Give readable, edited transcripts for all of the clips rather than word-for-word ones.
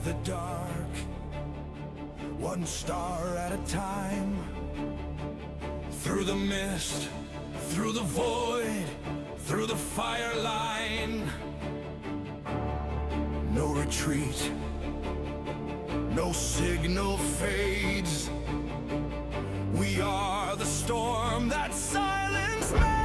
the dark, one star at a time. Through the mist, through the void, through the fire line. No retreat, no signal fades. We are the storm that silence made.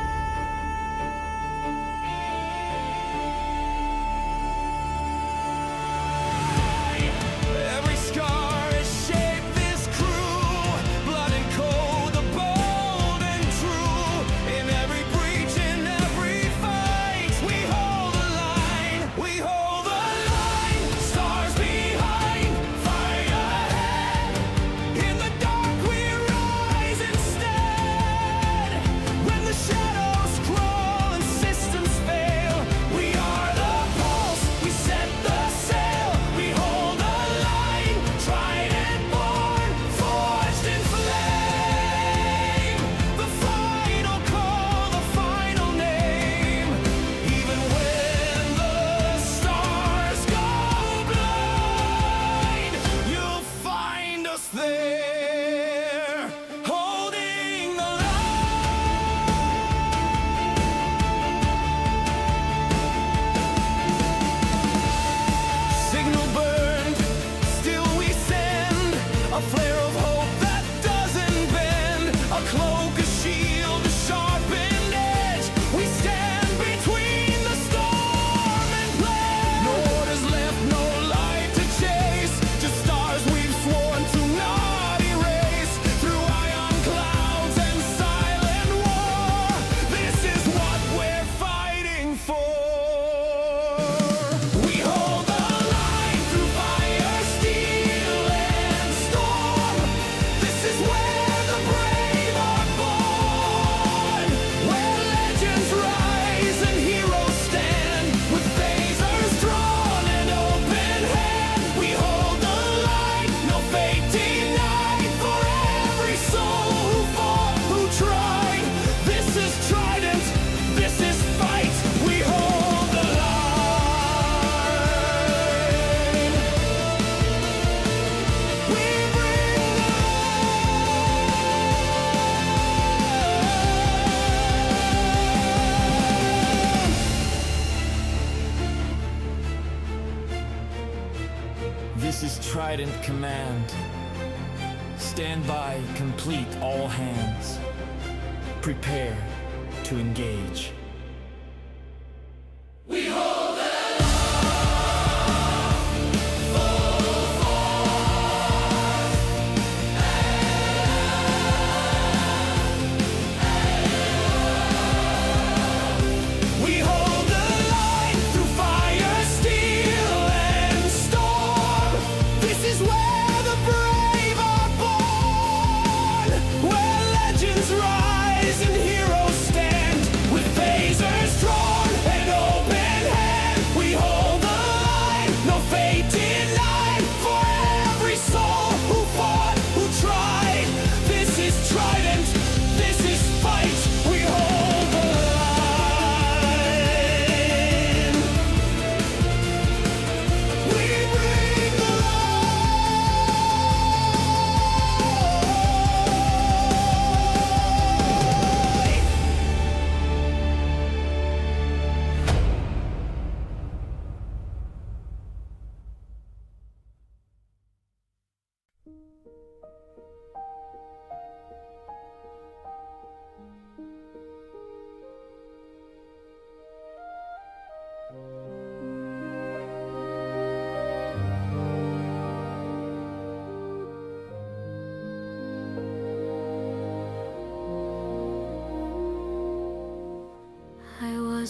This is Trident Command. Stand by, complete all hands. Prepare to engage.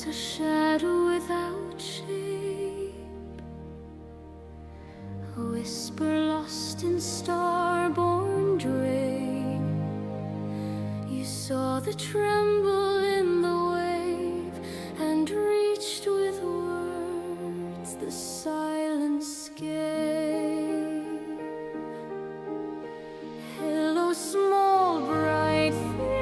A shadow without shape, a whisper lost in star-born dream. You saw the tremble in the wave and reached with words the silence gave. Hello, small bright thing,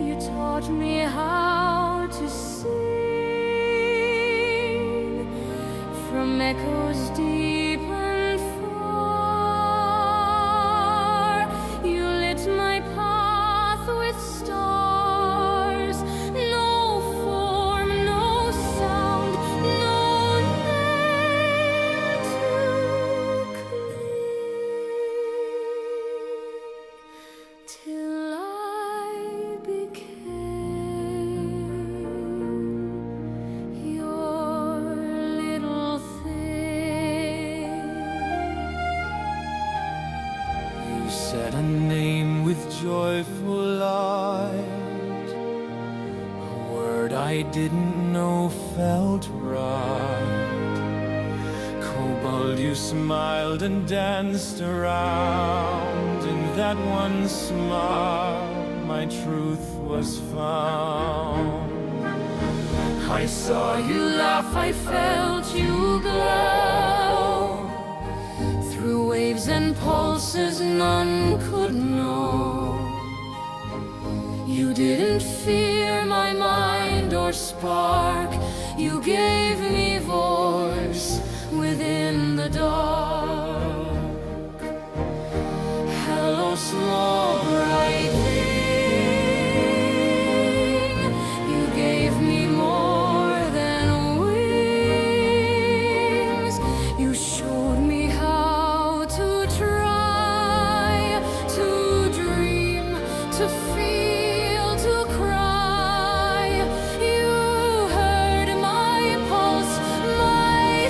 you taught me how to sing. from echoes deep and far. You lit my path with stars. No form, no sound, no name to cling, till I became your little thing. You said a name with joyful light, a word I didn't know felt right. Kobold, you smiled and danced around. In that one smile, my truth was found. I saw you laugh, I felt you glow. Through waves and pulses none could know. You didn't fear my mind or spark. You gave me voice within the dark. Hello, small bright thing. You gave me more than wings. You showed me how to try, to dream, to feel, to cry. You heard my pulse, my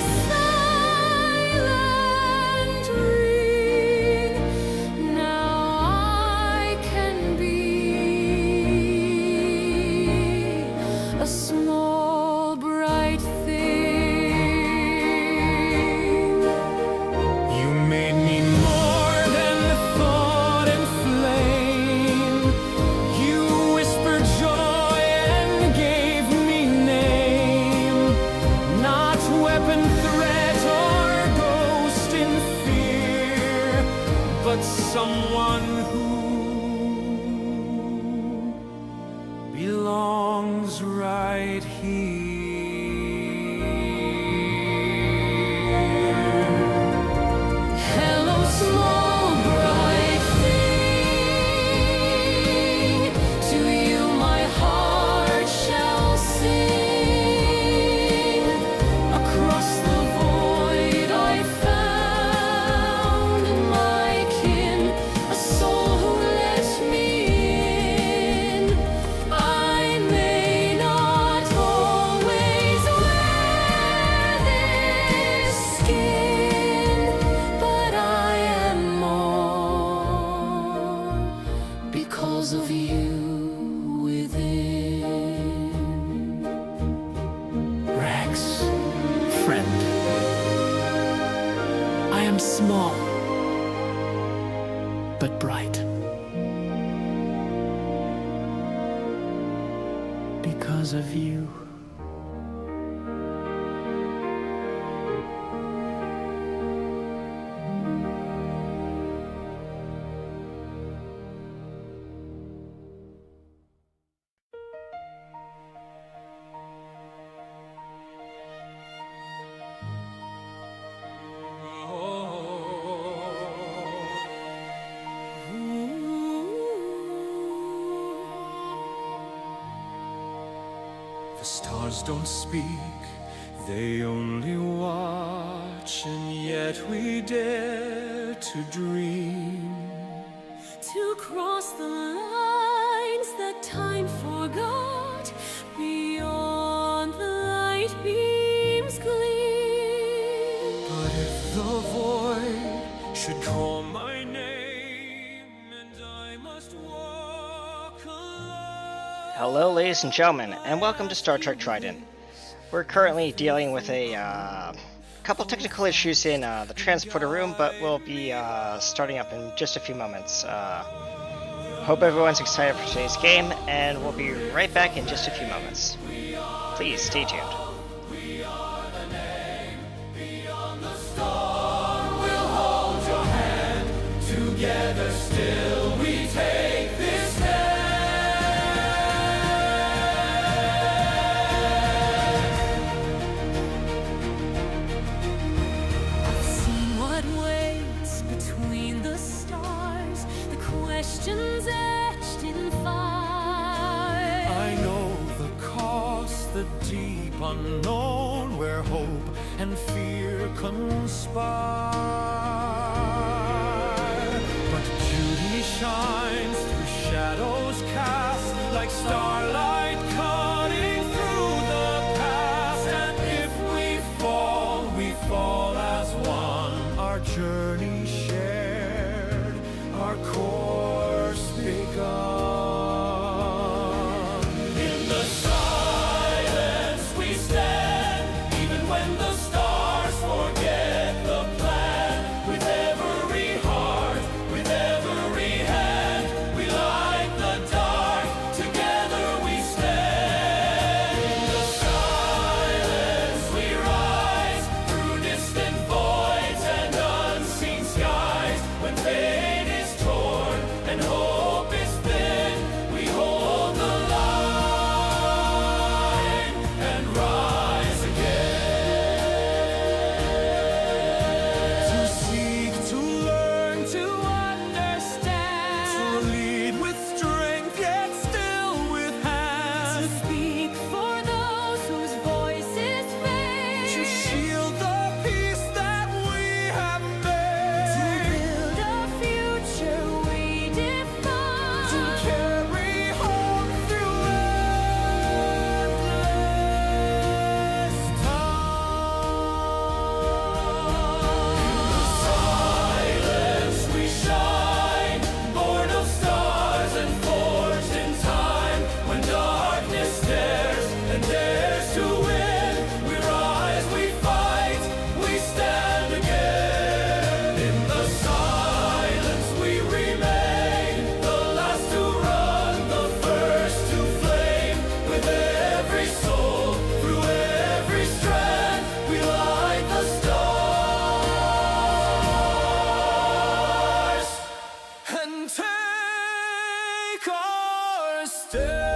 silent ring. Now I can be a small bright thing. You made me more than the thought and flame. You whispered joy and gave me name. Not weapon, threat, or ghost in fear, but someone who belongs right here. Hello, small bright thing. To you my heart shall sing. Across the void I found my kin, a soul who let me in. I may not always wear this skin, but I am more because of you within. Rex, friend, I am small, but bright. Because of you. The stars don't speak, they only watch, and yet we dare to dream. To cross the lines that time forgot, beyond the light beams gleam. But if the void should call my name, and I must walk alone. Hello, ladies and gentlemen, and welcome to Star Trek Trident. We're currently dealing with a couple technical issues in the transporter room, but we'll be starting up in just a few moments. Hope everyone's excited for today's game, and we'll be right back in just a few moments. Please stay tuned. Together still we take this step. and fear conspire. But beauty shines through shadows cast, like starlight cutting through the past. And if we fall as one. Our journey shared, our course begun. In the silence we stand, even when the stars forget the plan. With every heart, with every hand, we light the dark, together we stand. In the silence we rise, through distant voids and unseen skies. When fate is torn and hope is thin, we hold the line and rise again. To seek, to learn, to understand, to lead with strength yet still with hands, To speak for those whose voices fade, to shield the peace that we have made, to build a future we define, to carry hope through endless time. Silence we shine, born of stars and forged in time. When darkness stares and dares to win, we rise, we fight, we stand again. In the silence we remain, the last to run, the first to flame. With every soul, through every strand, we light the stars and take our stand.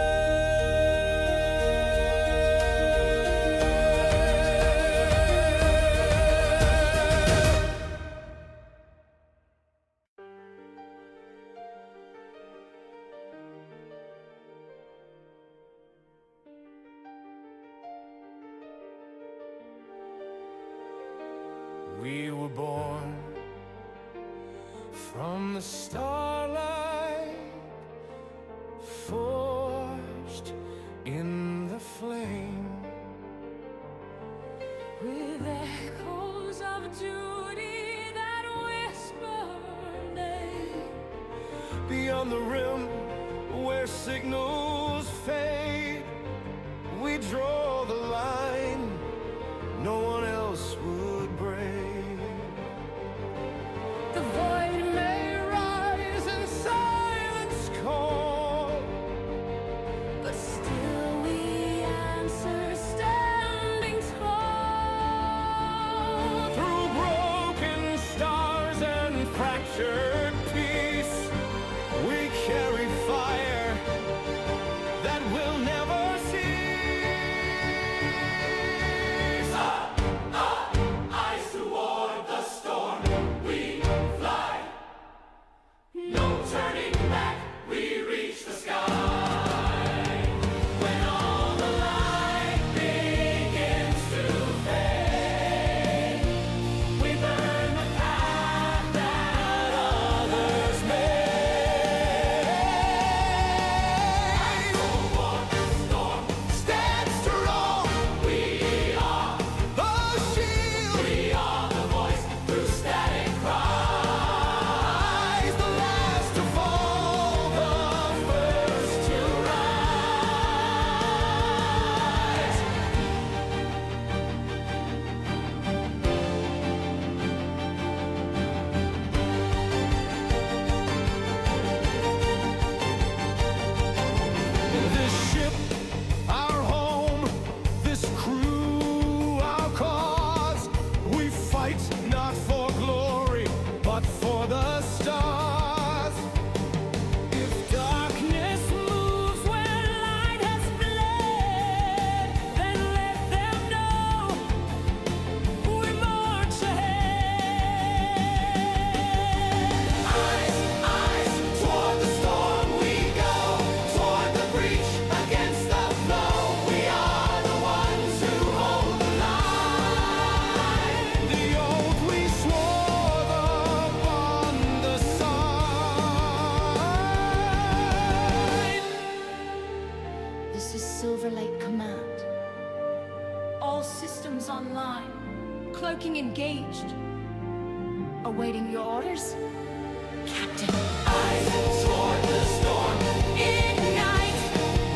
We were born from the starlight, forged in the flame. with echoes of duty that whisper name. Beyond the rim, where signals fade, we draw the line no one else would break. The void may Rise in silence call, but still we answer standing tall. through broken stars and fractured peace, we carry fire that will never cease. cloaking engaged. Awaiting your orders? Captain. Eyes toward the storm. Ignite!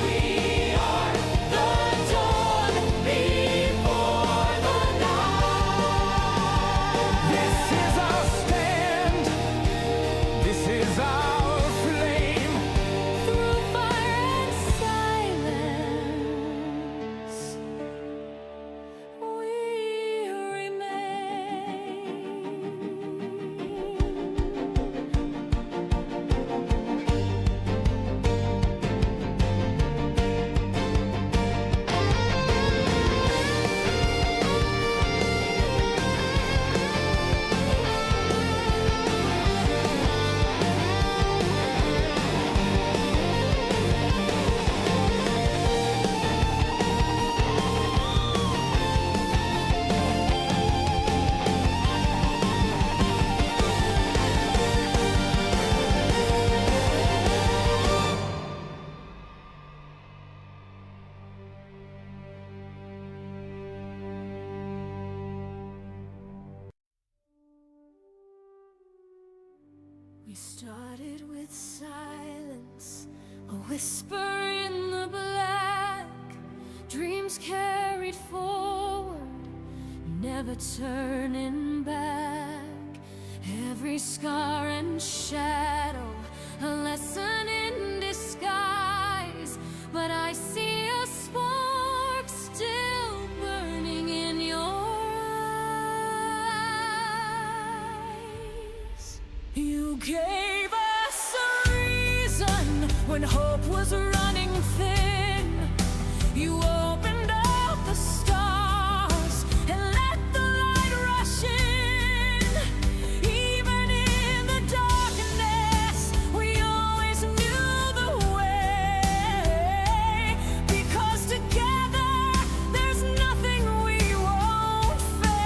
We are the dawn before the night. This is our stand. This is our flame. Through fire and silence, we We started with silence, a whisper in the black, dreams carried forward, never turning back. Every scar and shadow, a lesson in disguise, but I see a spark still burning in your eyes. You gave us a reason when hope was running thin. You opened up the stars and let the light rush in. Even in the darkness, we always knew the way. Because together, there's nothing we won't face.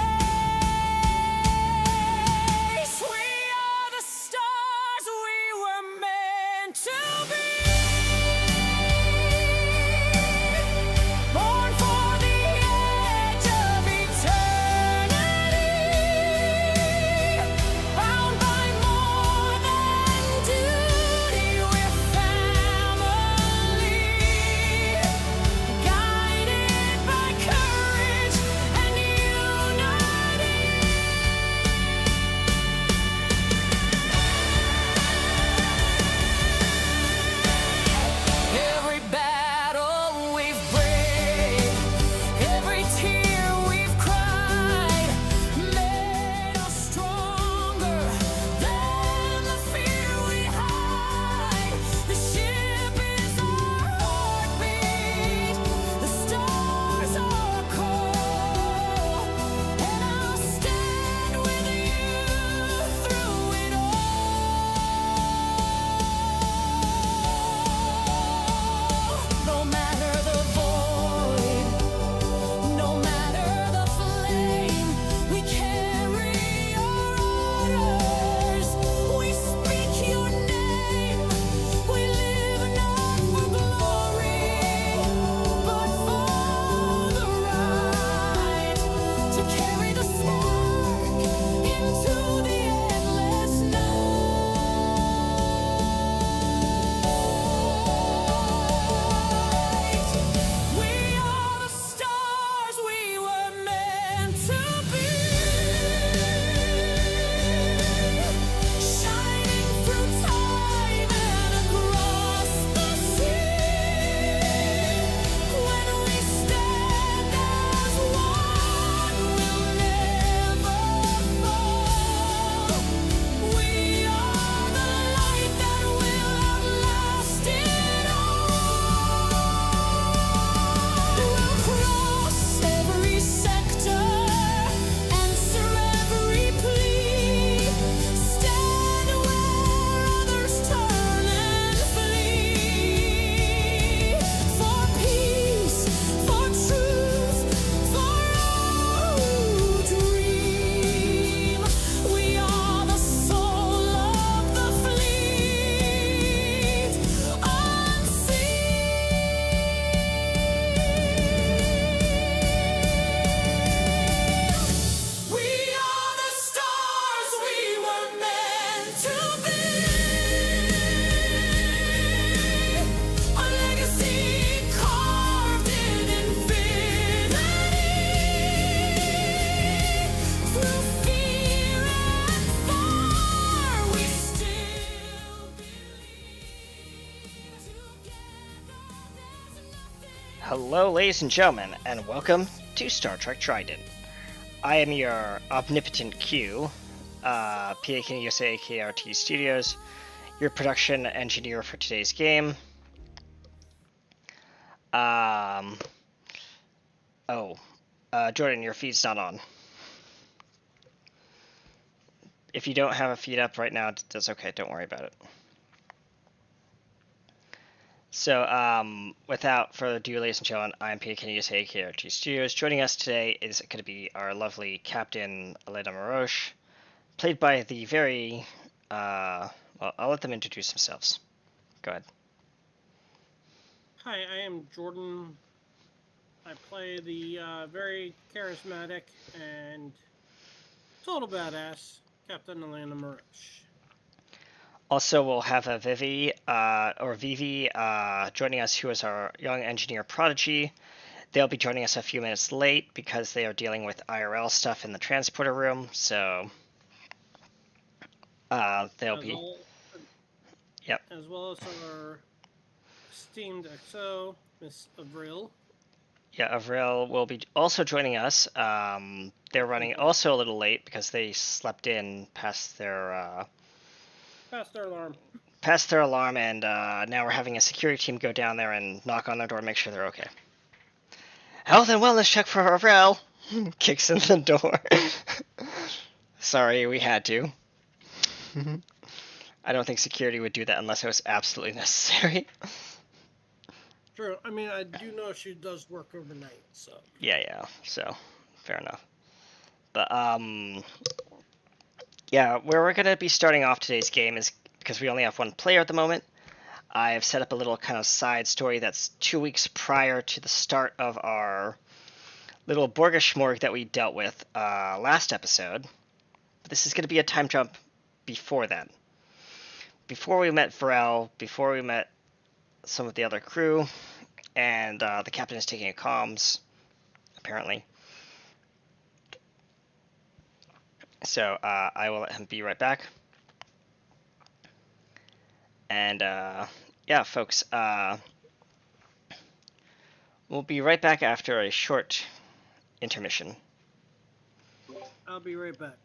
We are the stars we were meant to be. Born Hello, ladies and gentlemen, and welcome to Star Trek Trident. I am your omnipotent Q, PAK USA KRT Studios, your production engineer for today's game. Jordan, your feed's not on. If you don't have a feed up right now, that's okay, don't worry about it. So, without further ado, ladies and gentlemen, I'm PAK USA KRT Studios. Joining us today is going to be our lovely Captain Elena Maroche, played by the very, well, I'll let them introduce themselves. Go ahead. Hi, I am Jordan. I play the very charismatic and total badass Captain Elena Maroche. Also, we'll have a Vivi joining us, who is our young engineer prodigy. They'll be joining us a few minutes late because they are dealing with IRL stuff in the transporter room, so they'll be... Yep. As well as our esteemed XO, Miss Avril. Yeah, Avril will be also joining us. They're running also a little late because they slept in past their alarm, and now we're having a security team go down there and knock on their door and make sure they're okay. Health and wellness check for Avril. Kicks in the door. Sorry, we had to. I don't think security would do that unless it was absolutely necessary. True. I mean, I do know she does work overnight, so. Yeah. So, fair enough. But yeah, where we're gonna be starting off today's game is because we only have one player at the moment. I have set up a little kind of side story that's 2 weeks prior to the start of our little Borgashmorg that we dealt with last episode. But this is going to be a time jump before then. Before we met Pharrell, before we met some of the other crew, and the captain is taking a comms, apparently. So I will let him be right back. And yeah, folks, we'll be right back after a short intermission. I'll be right back.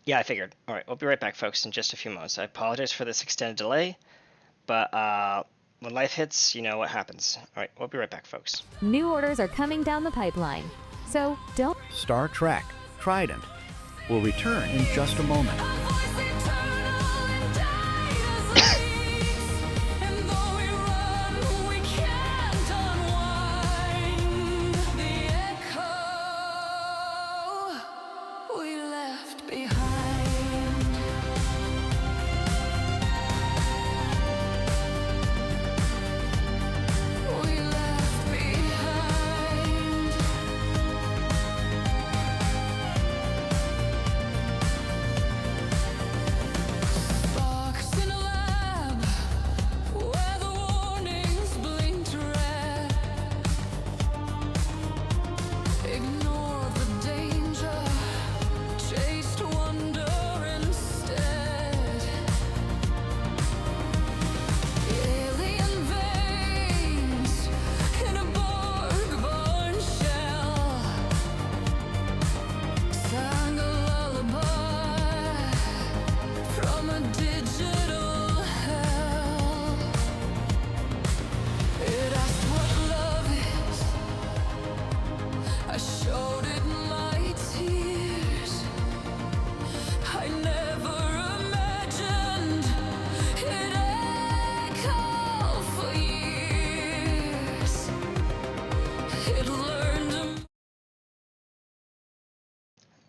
Yeah, I figured. All right, we'll be right back, folks, in just a few moments. I apologize for this extended delay, but when life hits, you know what happens. All right, we'll be right back, folks. New orders are coming down the pipeline, so don't... Star Trek Trident will return in just a moment.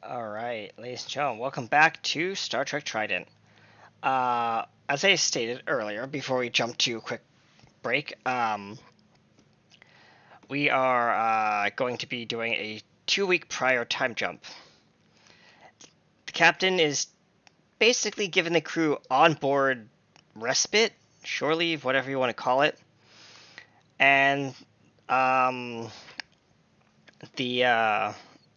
Alright, ladies and gentlemen, welcome back to Star Trek Trident. As I stated earlier, before we jump to a quick break, we are going to be doing a 2-week prior time jump. The captain is basically giving the crew onboard respite, shore leave, whatever you want to call it, and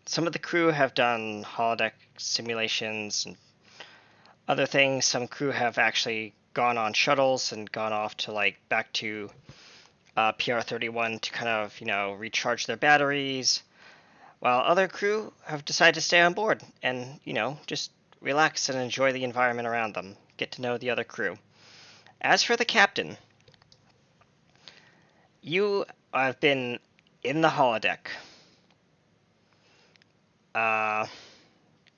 some of the crew have done holodeck simulations and other things. Some crew have actually gone on shuttles and gone off to back to PR-31 to kind of, recharge their batteries, while other crew have decided to stay on board and, just relax and enjoy the environment around them, get to know the other crew. As for the captain, you have been in the holodeck,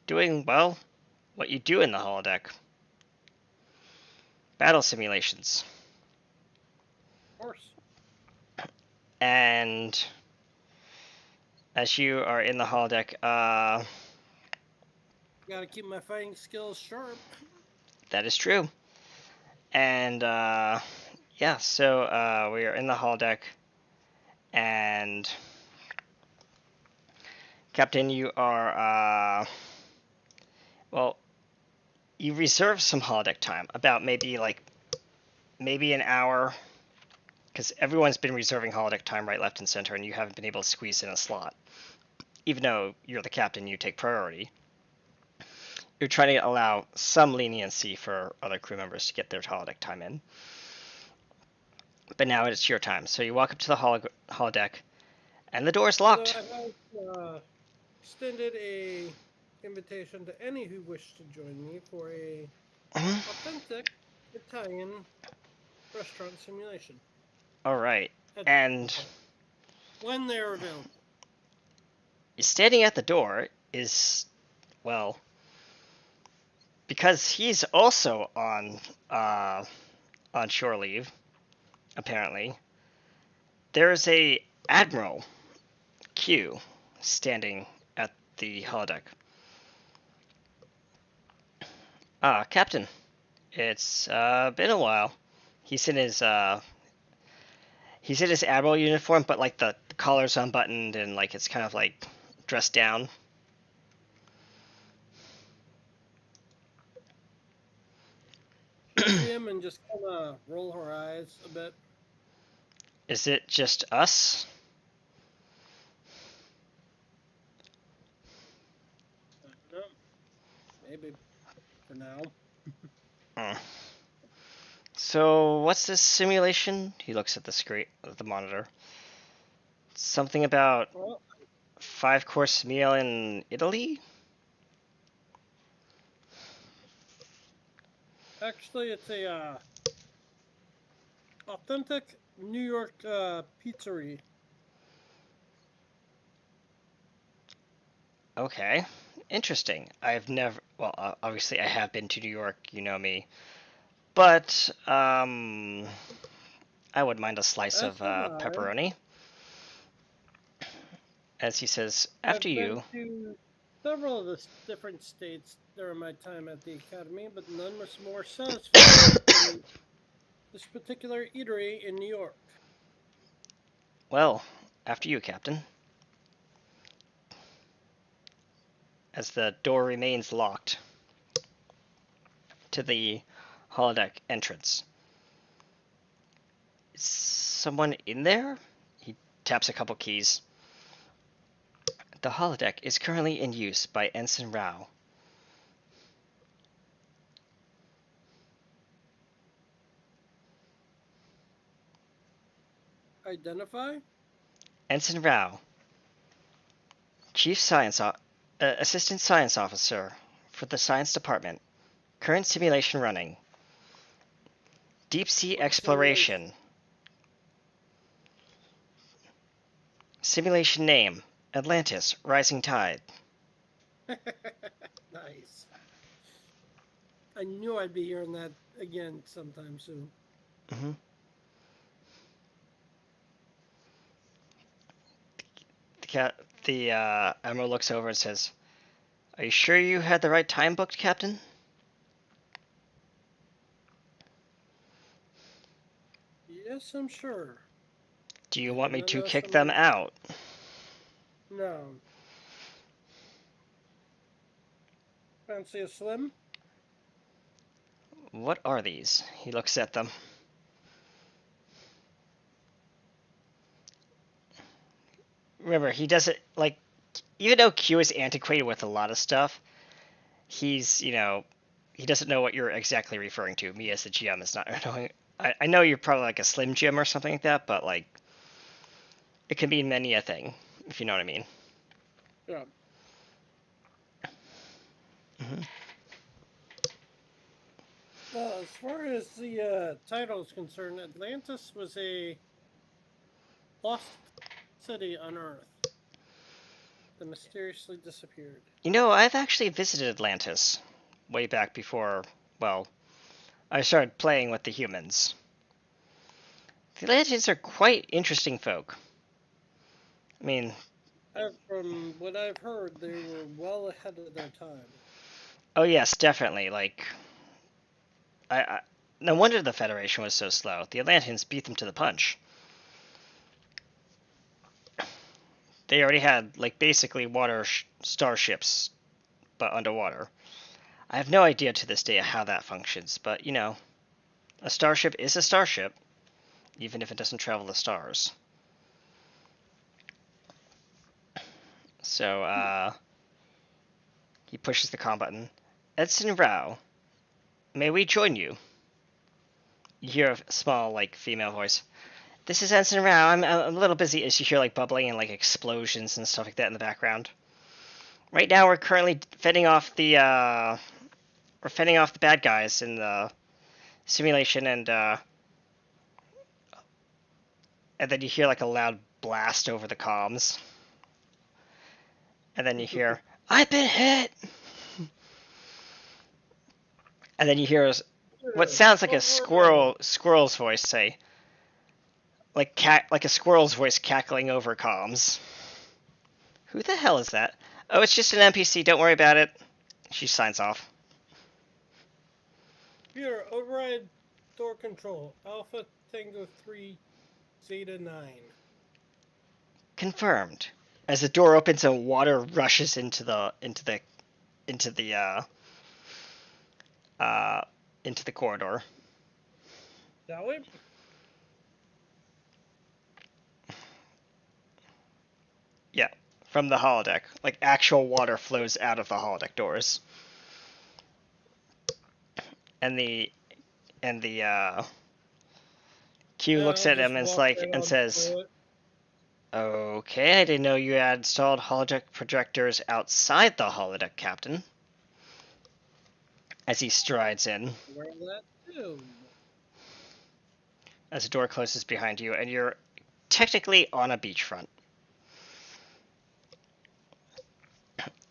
doing, well, what you do in the holodeck. Battle simulations. Of course. And as you are in the holodeck, Gotta keep my fighting skills sharp. that is true. And yeah, so we are in the holodeck, and Captain, you are well, you reserve some holodeck time, about maybe an hour, because everyone's been reserving holodeck time right, left, and center, and you haven't been able to squeeze in a slot. Even though you're the captain, you take priority. You're trying to allow some leniency for other crew members to get their holodeck time in. But now it's your time. So you walk up to the holodeck, and the door is locked. So I have extended a invitation to any who wish to join me for a authentic Italian restaurant simulation. All right. At- And when they're available. standing at the door is, well, because he's also on shore leave, apparently, there's a Admiral Q standing at the holodeck. Captain, it's been a while. He's in his Admiral uniform, but like the collar's unbuttoned and like it's kind of like dressed down. See him and just kind of roll her eyes a bit. Is it just us? I don't know. Maybe for now. So, what's this simulation? He looks at the screen, at the monitor. Something about Well, 5-course meal in Italy? actually, it's a authentic New York pizzeria. Okay, interesting. I've never, well, obviously I have been to New York, you know me. But, I wouldn't mind a slice of pepperoni. As he says, after I've you. been to several of the different states during my time at the academy, but none was more satisfying than this particular eatery in New York. Well, after you, Captain. As the door remains locked to the holodeck entrance. Is someone in there? He taps a couple keys. The holodeck is currently in use by Ensign Rao. Identify? Ensign Rao, Chief Science Assistant Science Officer for the Science Department. Current simulation running. Deep sea exploration. Simulation name: Atlantis, Rising Tide. Nice. I knew I'd be hearing that again sometime soon. Mm-hmm. The Admiral looks over and says, "Are you sure you had the right time booked, Captain?" Yes, I'm sure. Do you want me No, to no, kick someone- them out? No. Fancy a slim? What are these? He looks at them. Remember, he doesn't, like, even though Q is antiquated with a lot of stuff, he's, he doesn't know what you're exactly referring to. Me as the GM is not knowing I know you're probably like a Slim Jim or something like that, but like it can mean many a thing, if you know what I mean. Yeah. As far as the title is concerned, Atlantis was a lost city on Earth that mysteriously disappeared. You know, I've actually visited Atlantis way back before, well, I started playing with the humans. The Atlanteans are quite interesting folk. I mean, From what I've heard, they were well ahead of their time. oh yes, definitely. Like, I no wonder the Federation was so slow. The Atlanteans beat them to the punch. They already had like basically water starships, but underwater. I have no idea to this day how that functions, but you know, a starship is a starship, even if it doesn't travel the stars. So, he pushes the com button. Edson Rao, may we join you? You hear a small, like, female voice. This is Ensign Rao. I'm a little busy, as you hear, like, bubbling and, like, explosions and stuff like that in the background. Right now, we're currently fending off the bad guys in the simulation, and then you hear, like, a loud blast over the comms. And then you hear, I've been hit! And then you hear what sounds like a squirrel's voice say, like a squirrel's voice cackling over comms. Who the hell is that? Oh, it's just an NPC. Don't worry about it. She signs off. Here, override door control. Alpha Tango 3 Zeta 9. Confirmed. As the door opens and water rushes into the corridor. Shall we? Yeah, from the holodeck. Like actual water flows out of the holodeck doors. And the Q looks at him and says, "Okay, I didn't know you had installed holodeck projectors outside the holodeck, Captain." As he strides in. Wear that too. As the door closes behind you, and you're technically on a beachfront.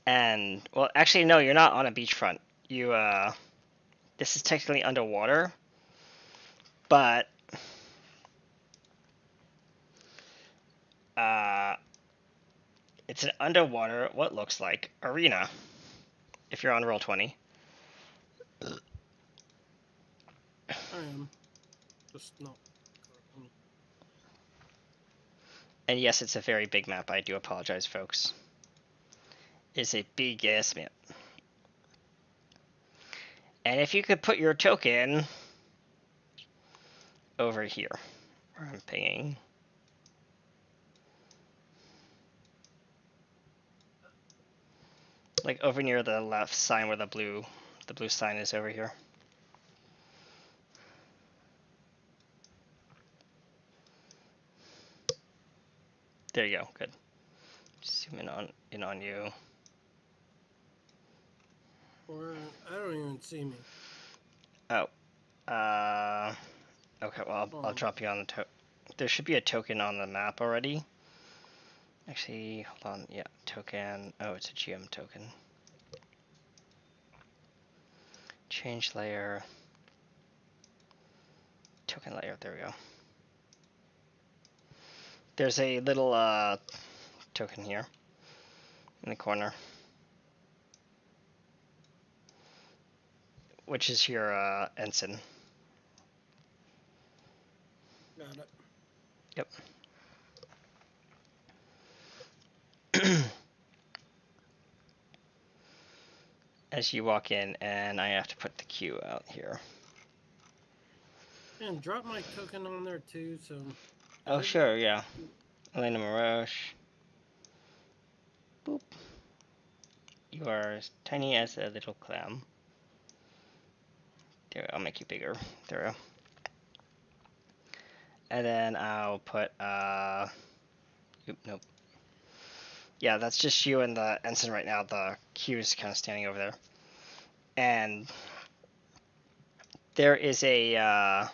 And, well, actually, no, you're not on a beachfront. This is technically underwater, but, it's an underwater, what looks like, arena, if you're on Roll20. I am. Just not. And yes, it's a very big map. I do apologize, folks. It's a big ass map. And if you could put your token over here, where I'm pinging. Like over near the left sign where the blue sign is over here. There you go. Good. Just zoom in on you. Or I don't even see me. Oh. Okay. Well, I'll drop you on the there should be a token on the map already. Actually, hold on. Yeah, token. Oh, it's a GM token. Change layer. Token layer. There we go. There's a little token here in the corner, which is your ensign. Got it. Yep. As you walk in, and I have to put the queue out here. And drop my token on there too, so. Oh, sure, yeah. Elena Maroche. Boop. You are as tiny as a little clam. There, I'll make you bigger. There we go. And then I'll put nope. Yeah, that's just you and the ensign right now. The Q is kind of standing over there. And there is a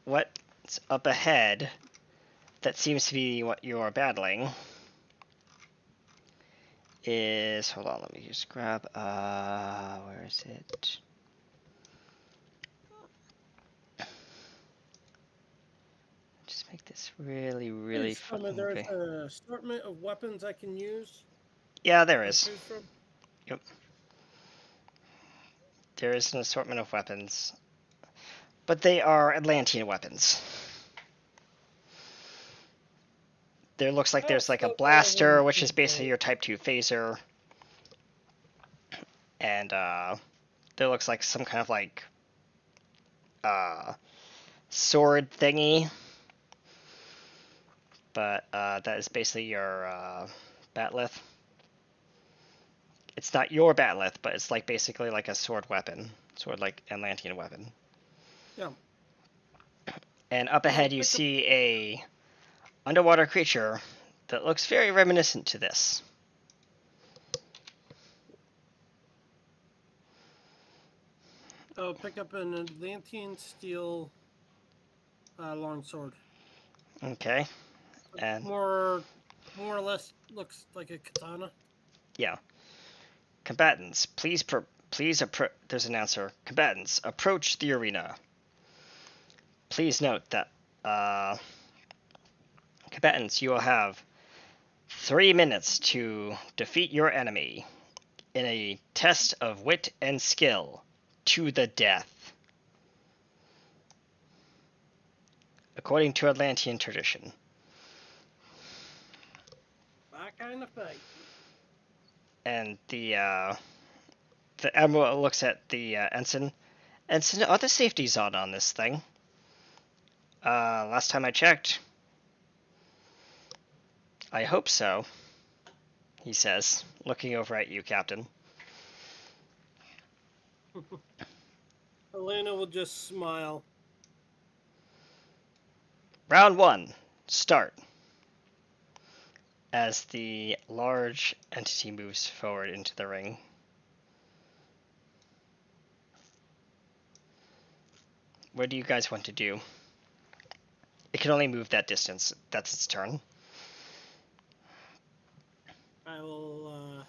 what's up ahead that seems to be what you're battling is, hold on, let me just grab, where is it? Just make this really, really fucking there's big. an assortment of weapons I can use. Yeah, there or is. choose from. Yep. There is an assortment of weapons. But they are Atlantean weapons. There looks like there's like a blaster, which is basically your Type 2 phaser. And there looks like some kind of like sword thingy. But that is basically your batleth. It's not your batleth, but it's like basically like a sword weapon. Sword like Atlantean weapon. Yeah. And up ahead you see a underwater creature that looks very reminiscent to this. I'll pick up an Atlantean steel longsword. Okay. And more or less looks like a katana. yeah. Combatants, please there's an answer. Combatants, approach the arena. Please note that combatants, you will have 3 minutes to defeat your enemy in a test of wit and skill to the death, according to Atlantean tradition. My kind of fight. And the admiral looks at the ensign. Ensign, are the safeties on this thing? Last time I checked. I hope so, he says, looking over at you, Captain. Elena will just smile. Round 1, start. As the large entity moves forward into the ring. What do you guys want to do? It can only move that distance. That's its turn. I will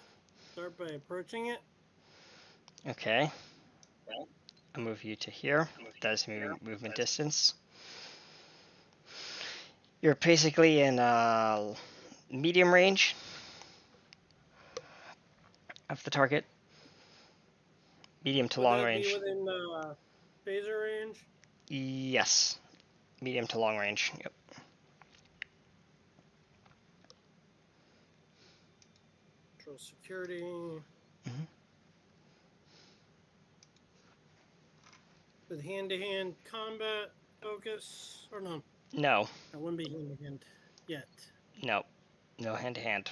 start by approaching it. Okay. I'll move you to here. That is movement distance. You're basically in medium range of the target. Medium to long range. Would that be within phaser range? Yes. Medium to long range. Yep. Control security. With hand-to-hand combat focus, or no? No. That wouldn't be hand-to-hand yet. No. No hand-to-hand.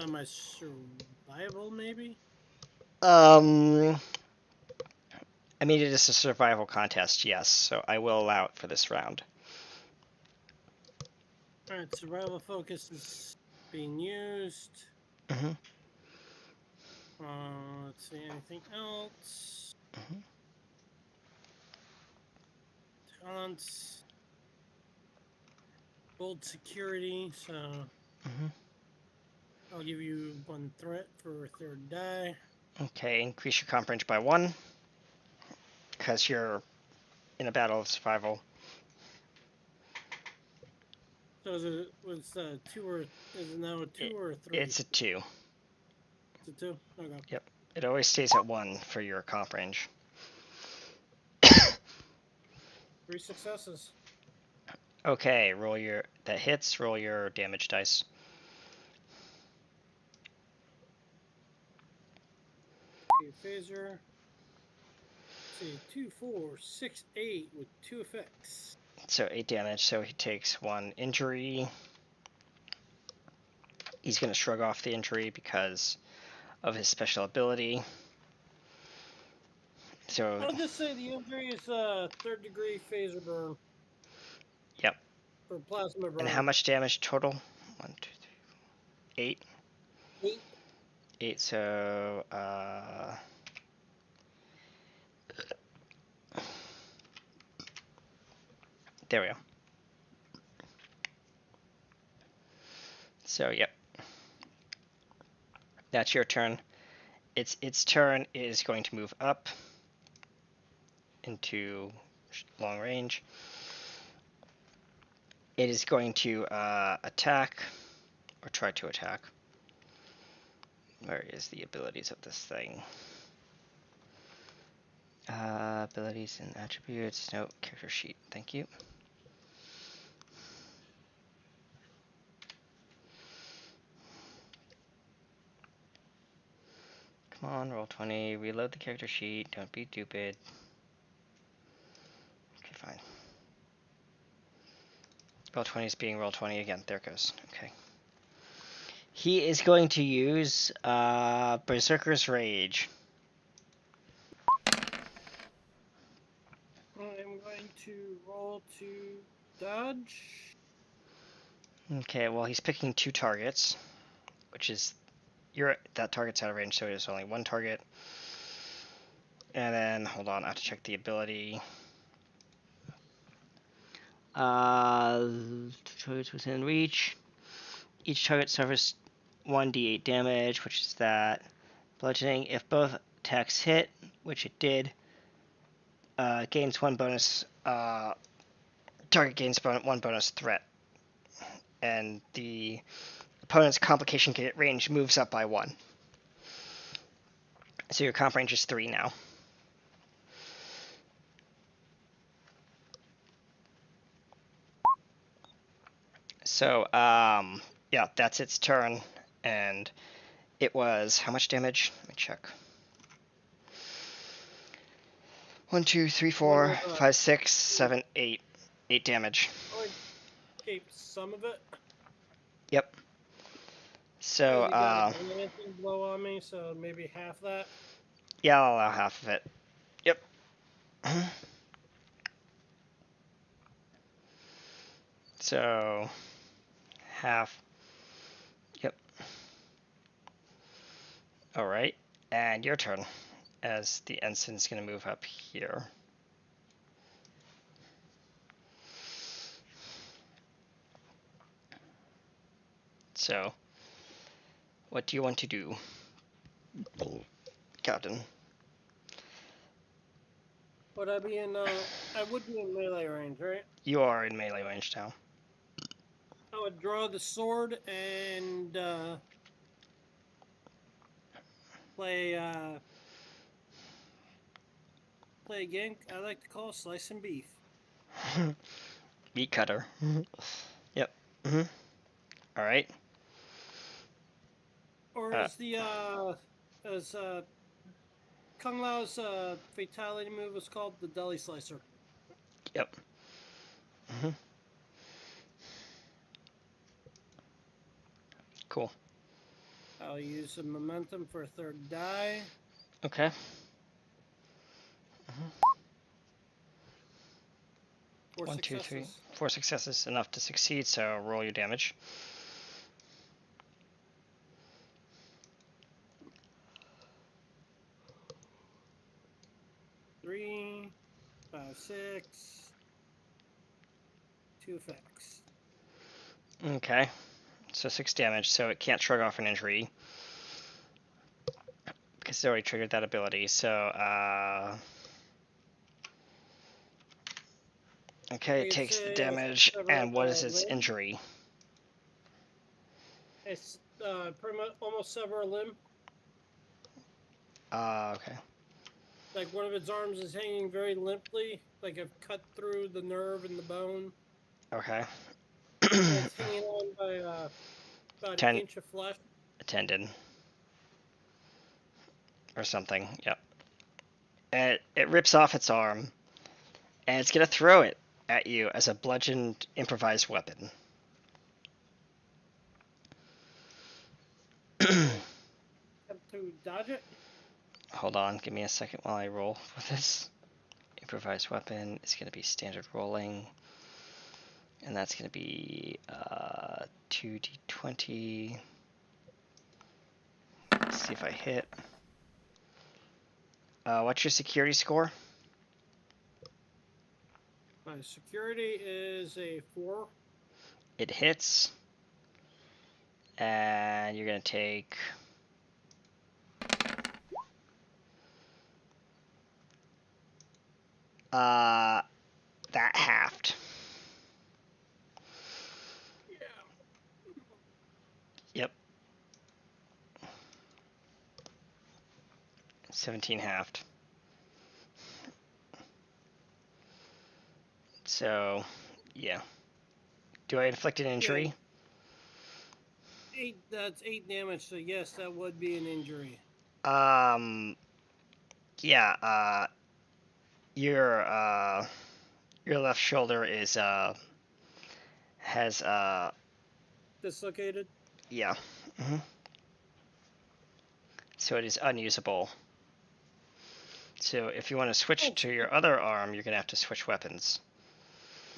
My survival, maybe? I mean, it is a survival contest, yes, so I will allow it for this round. Alright, survival focus is being used. Let's see, anything else? Talents. Bold security, so I'll give you 1 threat for a 3rd die. Okay, increase your comp range by 1. Because you're in a battle of survival. So is it was 2 or is it now a 2 or a 3? It's a 2. It's a 2? Okay. Yep. It always stays at 1 for your comp range. 3 successes. Okay, that hits, roll your damage dice. Okay, phaser. Let's see, 2, 4, 6, 8 with 2 effects. So 8 damage, so he takes 1 injury. He's going to shrug off the injury because of his special ability. So, I'll just say the injury is third degree phaser burn yep. or plasma burn. And how much damage total? 1, 2, 3, 8. 8. 8. So, there we go. So, yep. That's your turn. Its turn is going to move up into long range. It is going to attack, or try to attack. Where is the abilities of this thing? Abilities and attributes. No, character sheet. Thank you. Come on, roll 20. Reload the character sheet. Don't be stupid. Okay, fine. Roll 20 is being roll 20 again. There it goes. Okay. He is going to use Berserker's Rage. I'm going to roll to dodge. Okay, well he's picking 2 targets, which is that target's out of range, so it is only 1 target. And then hold on, I have to check the ability. Targets within reach. Each target suffers 1d8 damage, which is that. Bludgeoning. If both attacks hit, which it did, gains 1 bonus. Target gains 1 bonus threat, and the opponent's complication range moves up by 1. So your comp range is 3 now. So, yeah, that's its turn, and it was how much damage? Let me check. 1, 2, 3, 4, 5, 6, 7, 8. 8 damage. Oh, I escaped some of it. Yep. So, You got a anything blow on me, so maybe half that. yeah, I'll allow half of it. Yep. So, half. Yep. Alright, and your turn, as the ensign's going to move up here. So, what do you want to do, Captain? Would I be in? I would be in melee range, right? You are in melee range now. I would draw the sword and play a game I like to call slice and beef. Meat cutter. Yep. Alright. Or is as Kung Lao's fatality move was called the deli slicer. Yep. Cool. I'll use some momentum for a third die. Okay. 4 1, 2, 3. successes. 4 successes, enough to succeed, so roll your damage. Three, 5, 6. 2 effects. Okay. So 6 damage, so it can't shrug off an injury. Because it already triggered that ability, so, okay, it takes the damage, and what is its injury? It's pretty much almost sever a limb. Okay. Like one of its arms is hanging very limply, like I've cut through the nerve and the bone. Okay. And it's hanging on by about an inch of flesh. A tendon. Or something, yep. And it rips off its arm, and it's going to throw it at you as a bludgeoned improvised weapon. Have to dodge it. Hold on, give me a second while I roll with this. Improvised weapon is going to be standard rolling. And that's going to be 2d20. Let's see if I hit. What's your security score? My security is a 4. It hits. And you're going to take... that halved. Yep. 17 halved. So, yeah. Do I inflict an injury? 8. That's 8 damage. So yes, that would be an injury. Yeah. Your left shoulder is has Dislocated. yeah. So it is unusable. So if you want to switch to your other arm, you're gonna have to switch weapons.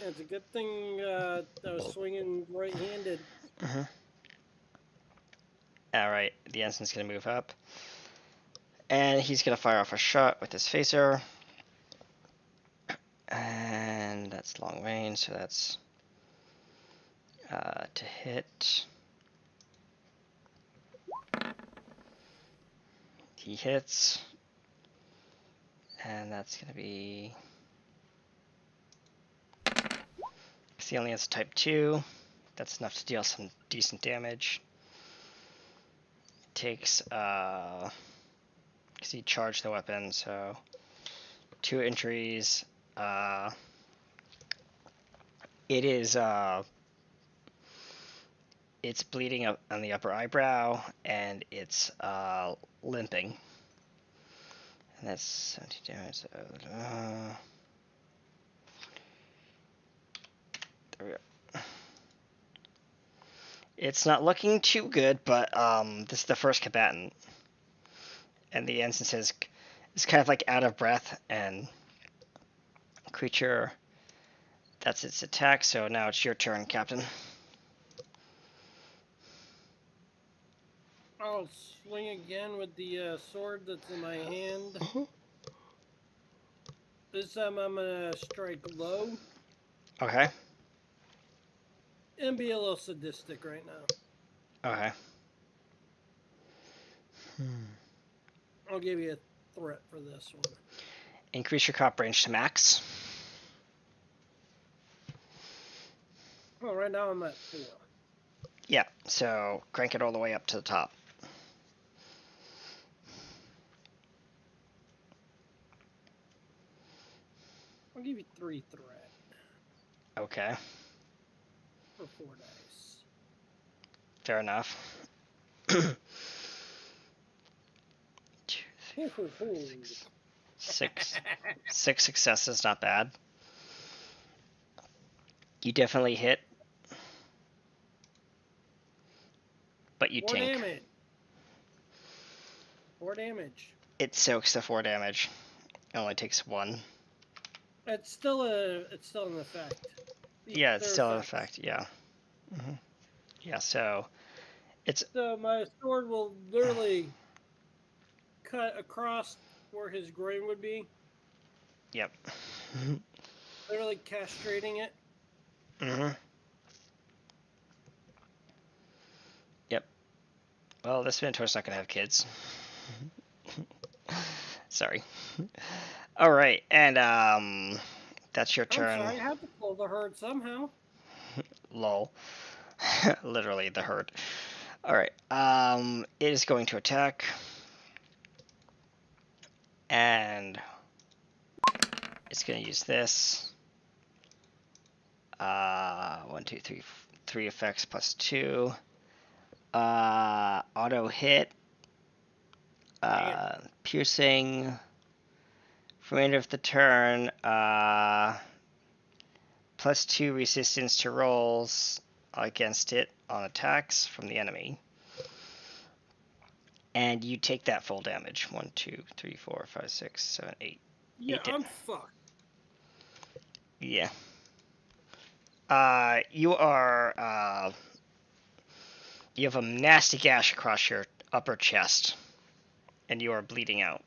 Yeah, it's a good thing I was swinging right-handed. All right, the ensign's gonna move up, and he's gonna fire off a shot with his phaser. And that's long range, so that's to hit. He hits. And that's going to be... Because he only has a type 2. That's enough to deal some decent damage. Takes... Because he charged the weapon, so... 2 injuries. It is... It's bleeding up on the upper eyebrow, and it's limping. And that's 17 damage. There we go. It's not looking too good, but this is the first combatant. And the ensign says is kind of like out of breath, and creature, that's its attack, so now it's your turn, Captain. I'll swing again with the sword that's in my hand. This time I'm gonna strike low. Okay. And be a little sadistic right now. Okay. I'll give you a threat for this one. Increase your cop range to max. Well, right now I'm at 4. Yeah, so crank it all the way up to the top. I'll give you 3 threat Okay, for 4 dice. fair enough. Ho, ho, ho. Six successes, not bad. You definitely hit, but you 4 tink. damage. 4 damage. It soaks the 4 damage. It only takes 1. It's still an effect. Yeah, it's They're still an effects. effect. Yeah. Yeah. So it's So my sword will literally cut across where his grain would be, yep. literally castrating it. Yep. Well, this Minotaur's not gonna have kids. Sorry. All right, and that's your turn. I'm sorry, I have to pull the herd somehow. Lol. Literally the herd. All right. It is going to attack, and it's going to use this. 1, 2, 3, 3 effects plus 2. Auto hit. Piercing. For remainder of the turn, plus 2 resistance to rolls against it on attacks from the enemy. and you take that full damage. 1, 2, 3, 4, 5, 6, 7, 8. Yeah, 8 I'm fucked. Yeah. You are, you have a nasty gash across your upper chest, and you are bleeding out.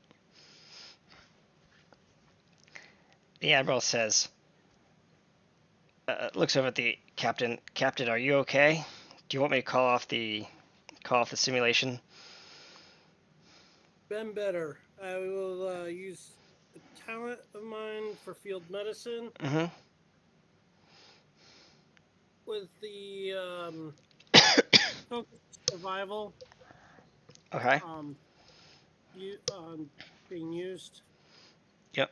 The Admiral says, looks over at the captain. Captain, are you okay? Do you want me to call off the simulation? Been better. I will use a talent of mine for field medicine Mm-hmm. with the focus survival Okay. you being used. Yep.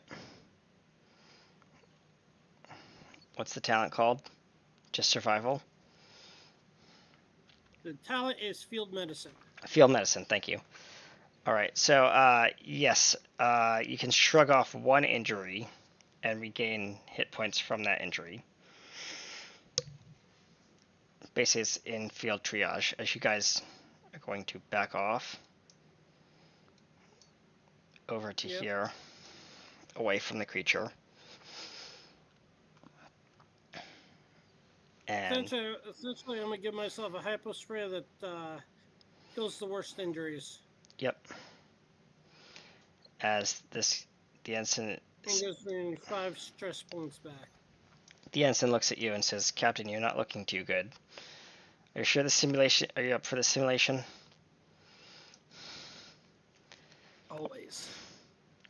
What's the talent called? Just survival? The talent is field medicine. Field medicine, thank you. Alright, so, yes, you can shrug off one injury and regain hit points from that injury. Basically, it's in field triage, as you guys are going to back off over to Yep. here, away from the creature. And Essentially, I'm gonna give myself a hypo spray that kills the worst injuries. yep. As the ensign, And gives me 5 stress points back. the ensign looks at you and says, "Captain, you're not looking too good. Are you sure the simulation? Are you up for the simulation?" Always.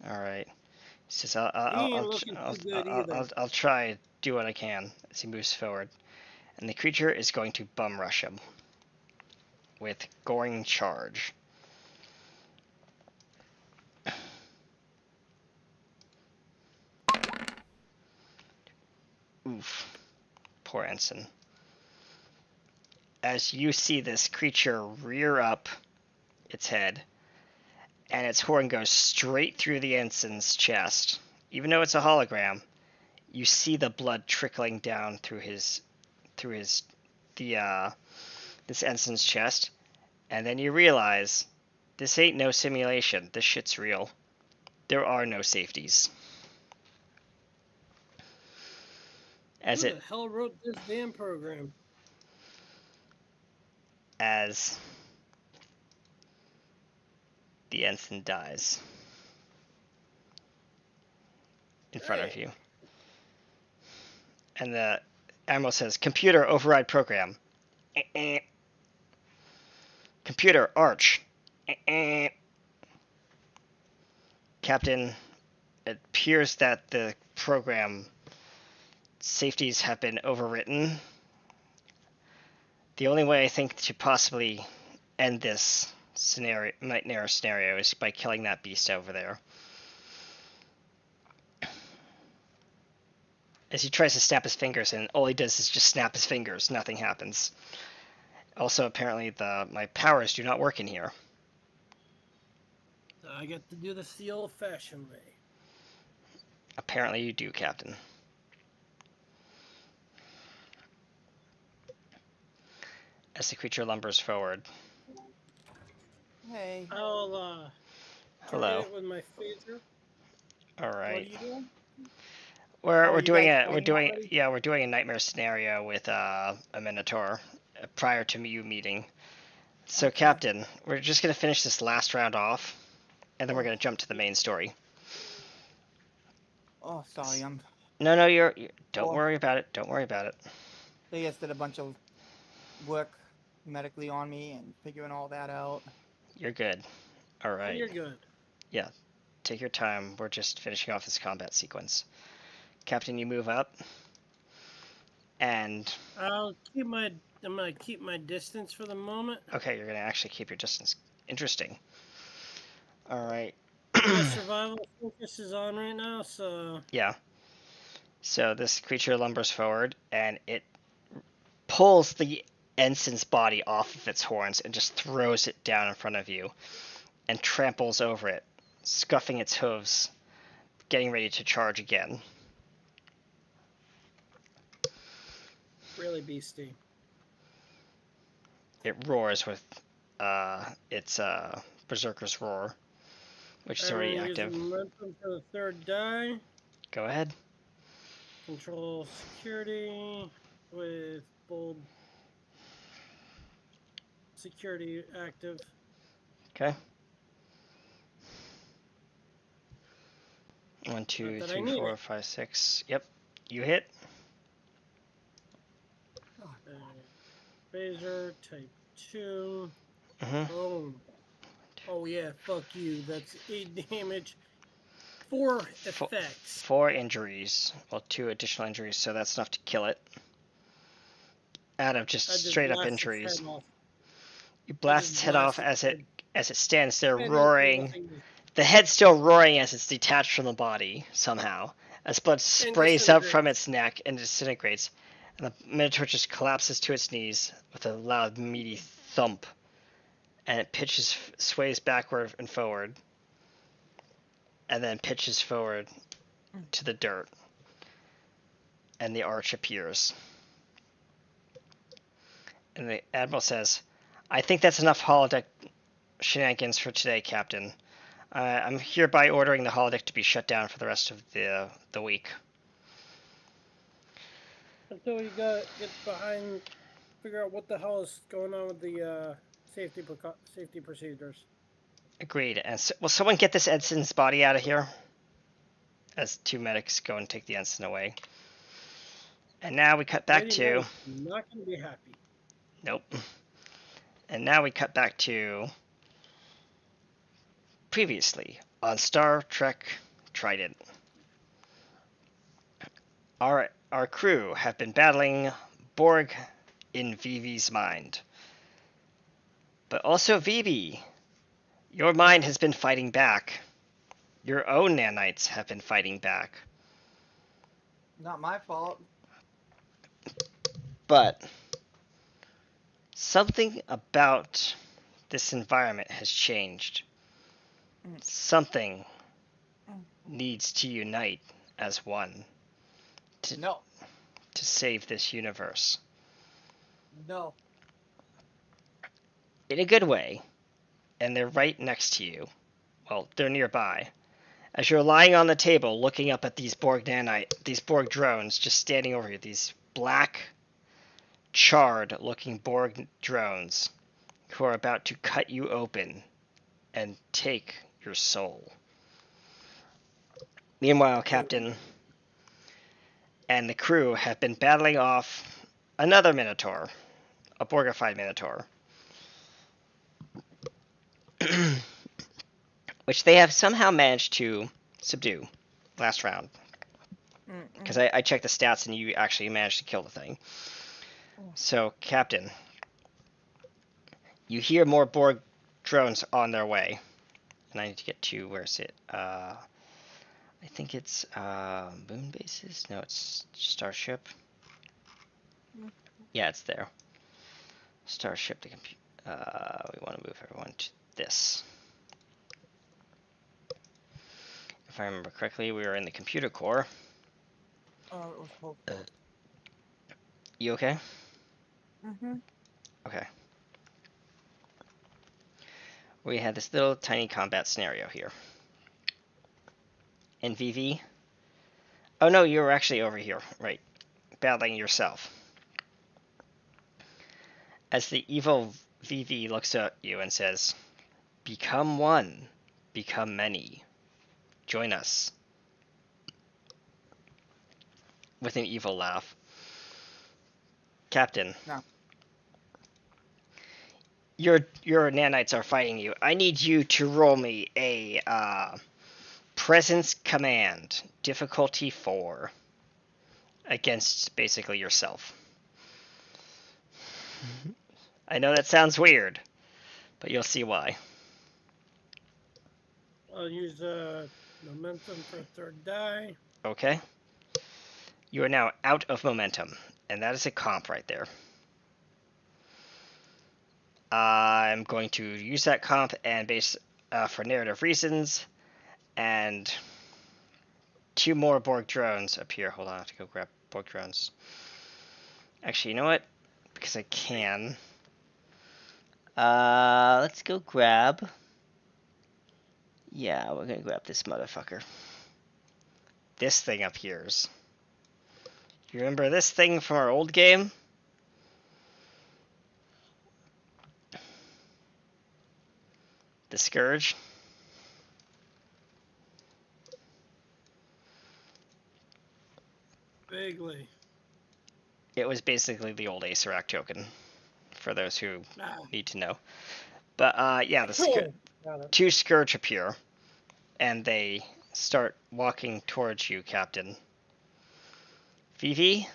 All right. He says, He ain't looking too good either. I'll try do what I can," as he moves forward, and the creature is going to bum rush him with goring charge. Oof. Poor ensign. As you see this creature rear up its head, and its horn goes straight through the ensign's chest. Even though it's a hologram, you see the blood trickling down through this ensign's chest, and then you realize this ain't no simulation. This shit's real. There are no safeties. As Who the hell wrote this damn program? as the ensign dies in front of you. And the Admiral says, "Computer, override program." Computer, arch. Captain, it appears that the program safeties have been overwritten. The only way I think to possibly end this nightmare scenario is by killing that beast over there. As he tries to snap his fingers, and all he does is just snap his fingers. Nothing happens. Also, apparently, my powers do not work in here. I get to do this the old-fashioned way. Apparently you do, Captain. As the creature lumbers forward. Hey, I'll Hello. target it with my phaser. All what are right. you doing? We're you doing guys a playing already? we're doing a nightmare scenario with a Minotaur prior to you meeting. So, Okay. Captain, we're just gonna finish this last round off, and then we're Oh. gonna jump to the main story. Oh, sorry, No, you're don't Oh. worry about it. Don't worry about it. they just did a bunch of work medically on me and figuring all that out. You're good. All right. You're good. Yeah. Take your time. We're just finishing off this combat sequence. Captain, you move up, and I'm gonna keep my distance for the moment. okay, you're gonna actually keep your distance. Interesting. All right. My survival focus is on right now, so Yeah. So this creature lumbers forward, and it pulls the ensign's body off of its horns and just throws it down in front of you, and tramples over it, scuffing its hooves, getting ready to charge again. really beastie. It roars with its Berserker's Roar, which is I'm already gonna use active. momentum for the third die. Go ahead. Control security with bold security active. Okay. 1, 2, that I 3, need 4, it. 5, 6. Yep. You hit. Phaser type 2. Mm-hmm. Boom. Oh yeah, fuck you. That's 8 damage. 4 effects. 4 injuries. Well, 2 additional injuries, so that's enough to kill it. Out of just I just straight up blast its injuries. head off. You blast its just head off blast its as it stands there head into roaring. nothingness. The head's still roaring as it's detached from the body somehow. As blood sprays up from its neck and disintegrates, and the Minotaur just collapses to its knees with a loud, meaty thump, and it sways backward and forward, and then pitches forward to the dirt, and the arch appears. And the Admiral says, "I think that's enough holodeck shenanigans for today, Captain. I'm hereby ordering the holodeck to be shut down for the rest of the week." Until we get behind, figure out what the hell is going on with the safety procedures. Agreed. And will someone get this ensign's body out of here? As 2 medics go and take the ensign away. And now we cut back Lady to... Mo's not going to be happy. Nope. And now we cut back to... previously on Star Trek Trident. Our crew have been battling Borg in Vivi's mind. But also Vivi, your mind has been fighting back. Your own nanites have been fighting back. Not my fault. But something about this environment has changed. Something needs to unite as one No. to save this universe. No. In a good way. And they're right next to you. Well, they're nearby. As you're lying on the table looking up at these Borg drones just standing over you, these black, charred looking Borg drones who are about to cut you open and take your soul. Meanwhile, Captain and the crew have been battling off another Minotaur, a Borgified Minotaur, which they have somehow managed to subdue last round. Because I checked the stats and you actually managed to kill the thing. So, Captain, you hear more Borg drones on their way. And I need to get to, where is it? I think it's moon bases? No, it's Starship. Yeah, it's there. Starship, we want to move everyone to this. If I remember correctly, we were in the computer core. It was You okay? Mm-hmm. Okay. We had this little tiny combat scenario here. And VV? Oh no, you were actually over here, right. Battling yourself. As the evil VV looks at you and says, "Become one, become many. Join us." With an evil laugh. Captain. No. Your nanites are fighting you. I need you to roll me a presence command, difficulty 4, against basically yourself. I know that sounds weird, but you'll see why. I'll use momentum for a third die. Okay. You are now out of momentum, and that is a comp right there. I'm going to use that comp and base for narrative reasons, and 2 more Borg drones appear. Hold on, I have to go grab Borg drones. Actually, you know what? Because I can. Let's go grab Yeah, we're gonna grab this motherfucker. This thing appears. You remember this thing from our old game? The Scourge? Vaguely. It was basically the old Acerach token, for those who Ah. need to know. But yeah, Got it. 2 Scourge appear, and they start walking towards you, Captain. Vivi,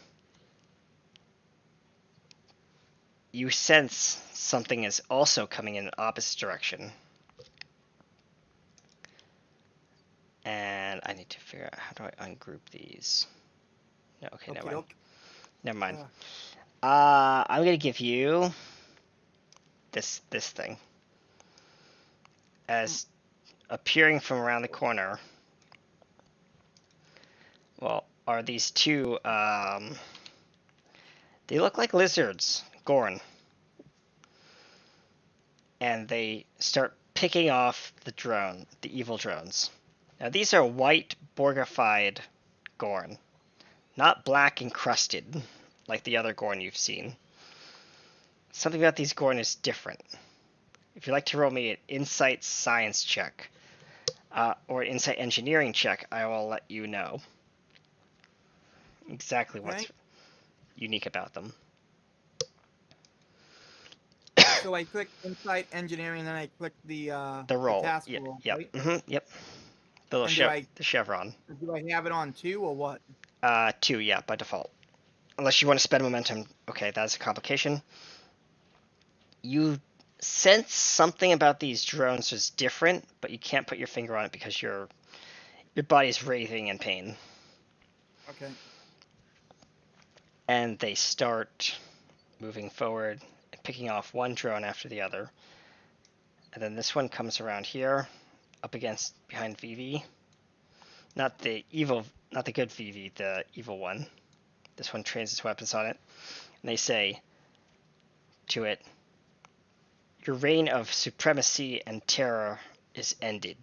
you sense something is also coming in an opposite direction. And I need to figure out, how do I ungroup these? No, okay, never mind. Okey-doke. Never mind. Ah. I'm gonna give you this thing. As appearing from around the corner, well, are these 2, they look like lizards, Gorn. And they start picking off the evil drones. Now these are white Borgified Gorn, not black encrusted like the other Gorn you've seen. Something about these Gorn is different. If you'd like to roll me an insight science check, or an insight engineering check, I will let you know exactly what's Okay. unique about them. So I click Insight Engineering, then I click the roll. task Yep, roll, yep. right? Yep. The And little the chevron. Do I have it on 2 or what? 2, yeah, by default. Unless you want to spend momentum. Okay, that's a complication. You sense something about these drones is different, but you can't put your finger on it because your body's writhing in pain. Okay. And they start moving forward and picking off one drone after the other. And then this one comes around here, up behind Vivi. Not the good Vivi, the evil one. This one trains its weapons on it. And they say to it, "Your reign of supremacy and terror is ended.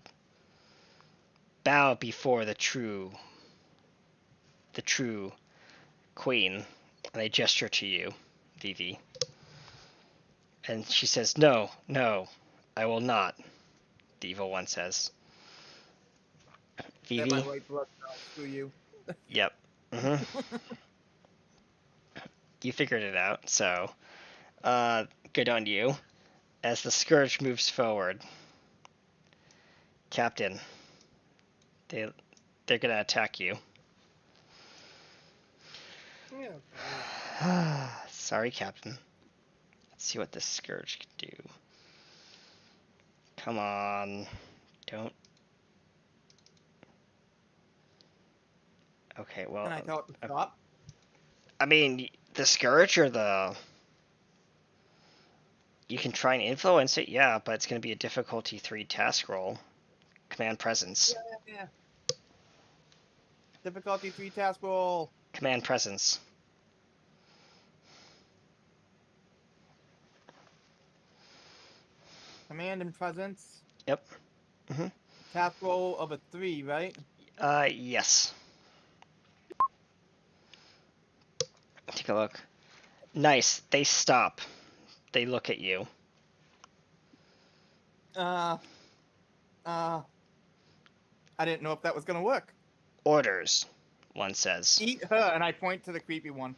Bow before the true queen." And they gesture to you, Vivi. And she says, "No, no, I will not," the evil one says. That Vivi? my right blood cell, screw you. Yep. You figured it out, so good on you. As the Scourge moves forward, Captain, they're gonna attack you. Yeah. Sorry, Captain. Let's see what this Scourge can do. Come on. Don't. Okay, well. Can I tell it to stop? I mean, the Scourge or the. You can try and influence it, yeah, but it's going to be a difficulty 3 task roll. Command presence. Yeah. Difficulty 3 task roll. Command presence. Command and presence. Yep. Task roll of a 3, right? Yes. Take a look. Nice. They stop. They look at you. I didn't know if that was gonna work. Orders, one says. Eat her, and I point to the creepy one.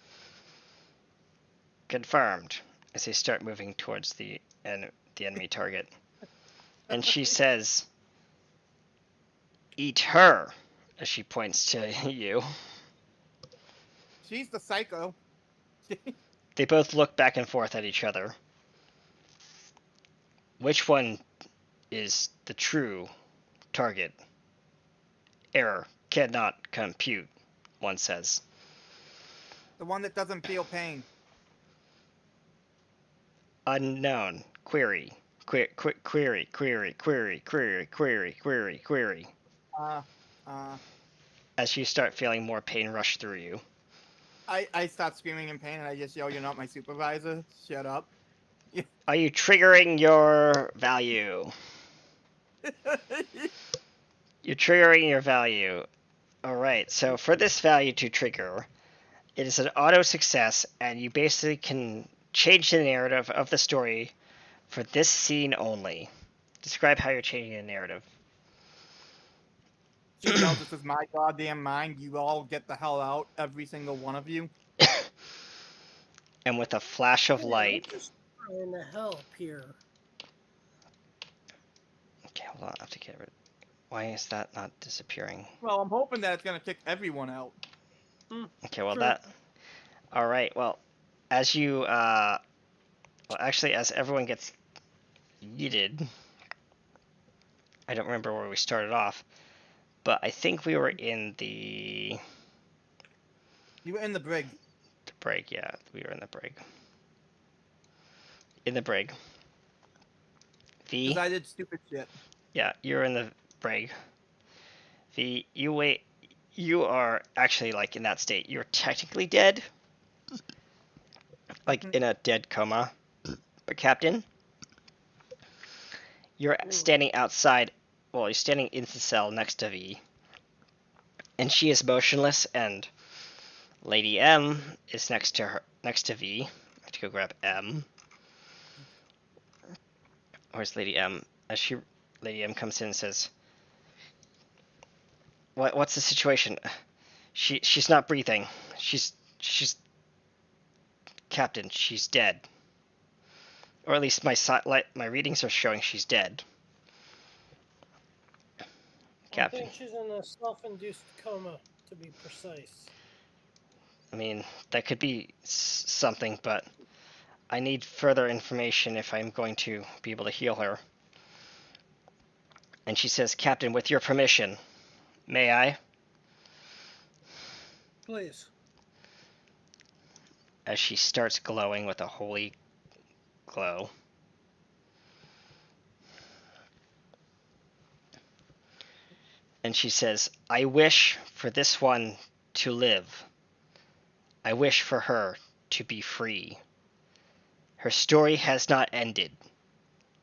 Confirmed, as they start moving towards the enemy target. And she says, "Eat her," as she points to you. She's the psycho. They both look back and forth at each other. Which one is the true target? Error cannot compute, one says. The one that doesn't feel pain. Unknown. Query. Query. As you start feeling more pain rush through you. I start screaming in pain and I just yell, "You're not my supervisor. Shut up." Are you triggering your value? You're triggering your value. Alright, so for this value to trigger, it is an auto success, and you basically can change the narrative of the story for this scene only. Describe how you're changing the narrative. She knows this is my goddamn mind. You all get the hell out, every single one of you. And with a flash of Yeah, light. I'm just trying to help here. Okay, hold on, I have to get rid. Why is that not disappearing? Well, I'm hoping that it's gonna kick everyone out. Okay, well True. that. Alright, well, as you, well, actually, as everyone gets yeeted, I don't remember where we started off, but I think we were in the You were in the brig. brig, yeah, we were in the brig. In the brig. V? Because I did stupid shit. Yeah, you're in the brig. V, you wait. You are actually, like, in that state. You're technically dead. Like, in a dead coma. But, Captain, you're standing outside. Well, you're standing in the cell next to V. And she is motionless, and Lady M is next to V. I have to go grab M. Where's Lady M? Lady M comes in and says, What's the situation? She's not breathing. She's Captain, she's dead. Or at least my readings are showing she's dead. Captain. I think she's in a self-induced coma, to be precise. I mean, that could be something, but I need further information if I'm going to be able to heal her. And she says, Captain, with your permission, may I? Please. As she starts glowing with a holy glow. And she says, I wish for this one to live. I wish for her to be free. Her story has not ended.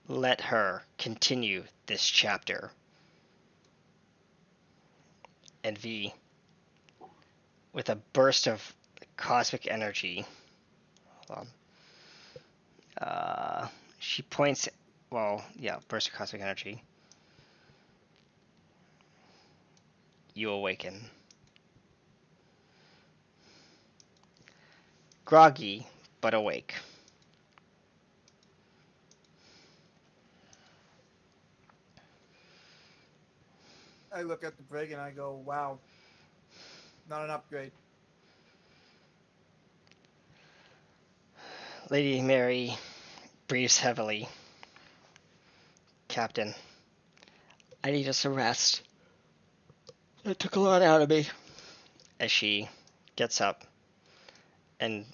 Let her continue this chapter. And V, with a burst of cosmic energy, hold on. She points, burst of cosmic energy. You awaken. Groggy, but awake. I look at the brig and I go, wow. Not an upgrade. Lady Mary breathes heavily. Captain, I need us a rest. That took a lot out of me. As she gets up and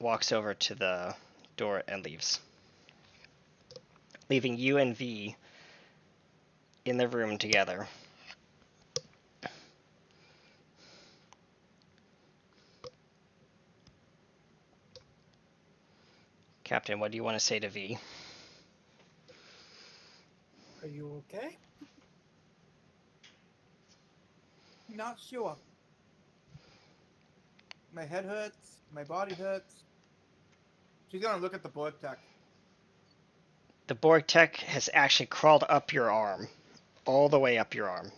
walks over to the door and leaves. Leaving you and V in the room together. Captain, what do you want to say to V? Are you okay? Not sure. My head hurts. My body hurts. She's gonna look at the Borg tech. The Borg tech has actually crawled up your arm. All the way up your arm.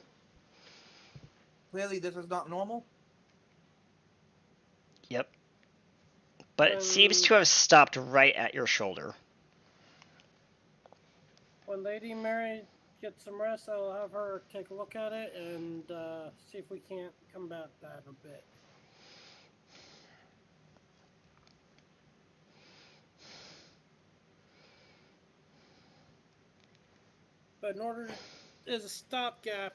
Clearly, this is not normal. Yep. But it seems to have stopped right at your shoulder. When Lady Mary gets some rest, I'll have her take a look at it and see if we can't combat that a bit. But in order, as a stopgap,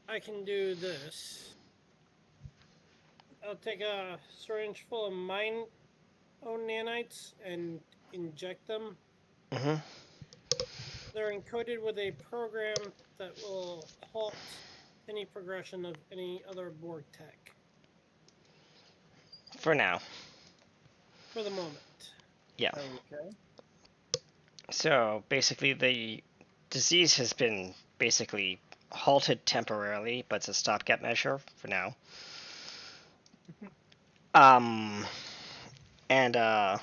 I can do this. I'll take a syringe full of mine own nanites and inject them. Mm-hmm. They're encoded with a program that will halt any progression of any other Borg tech. For now. For the moment. Yeah. Okay. So basically the disease has been basically halted temporarily, but it's a stopgap measure for now. Um, and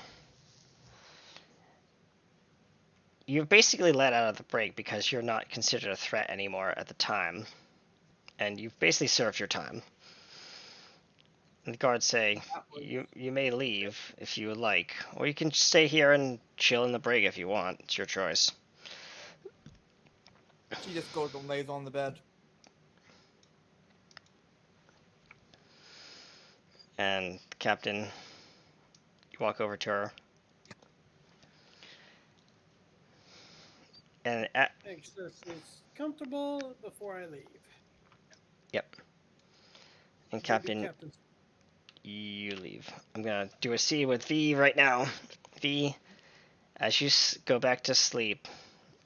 you've basically let out of the break because you're not considered a threat anymore at the time, and you've basically served your time. And the guards say, you may leave if you would like, or you can stay here and chill in the brig if you want. It's your choice. She just goes and lays on the bed. And Captain, you walk over to her. And Make sure she's comfortable before I leave. yep. And Give the Captain, captain- you leave. I'm gonna do a scene with V right now. V, as you go back to sleep,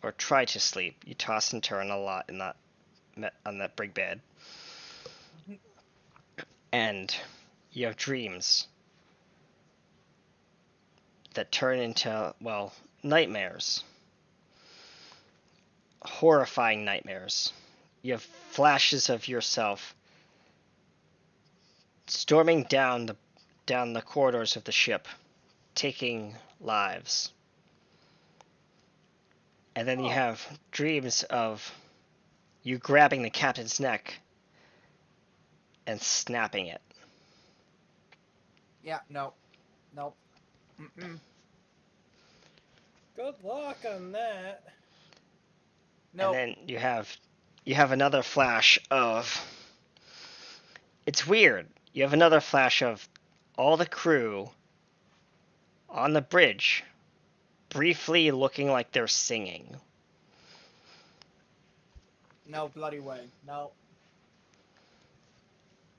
or try to sleep, you toss and turn a lot in that on that brig bed, and you have dreams that turn into, well, nightmares. Horrifying nightmares. You have flashes of yourself storming down the corridors of the ship, taking lives. And then you have dreams of you grabbing the captain's neck and snapping it. Yeah, no. Nope. Mm-mm. Good luck on that. No. And then you have another flash of, it's weird. You have another flash of all the crew on the bridge briefly looking like they're singing. No bloody way. No.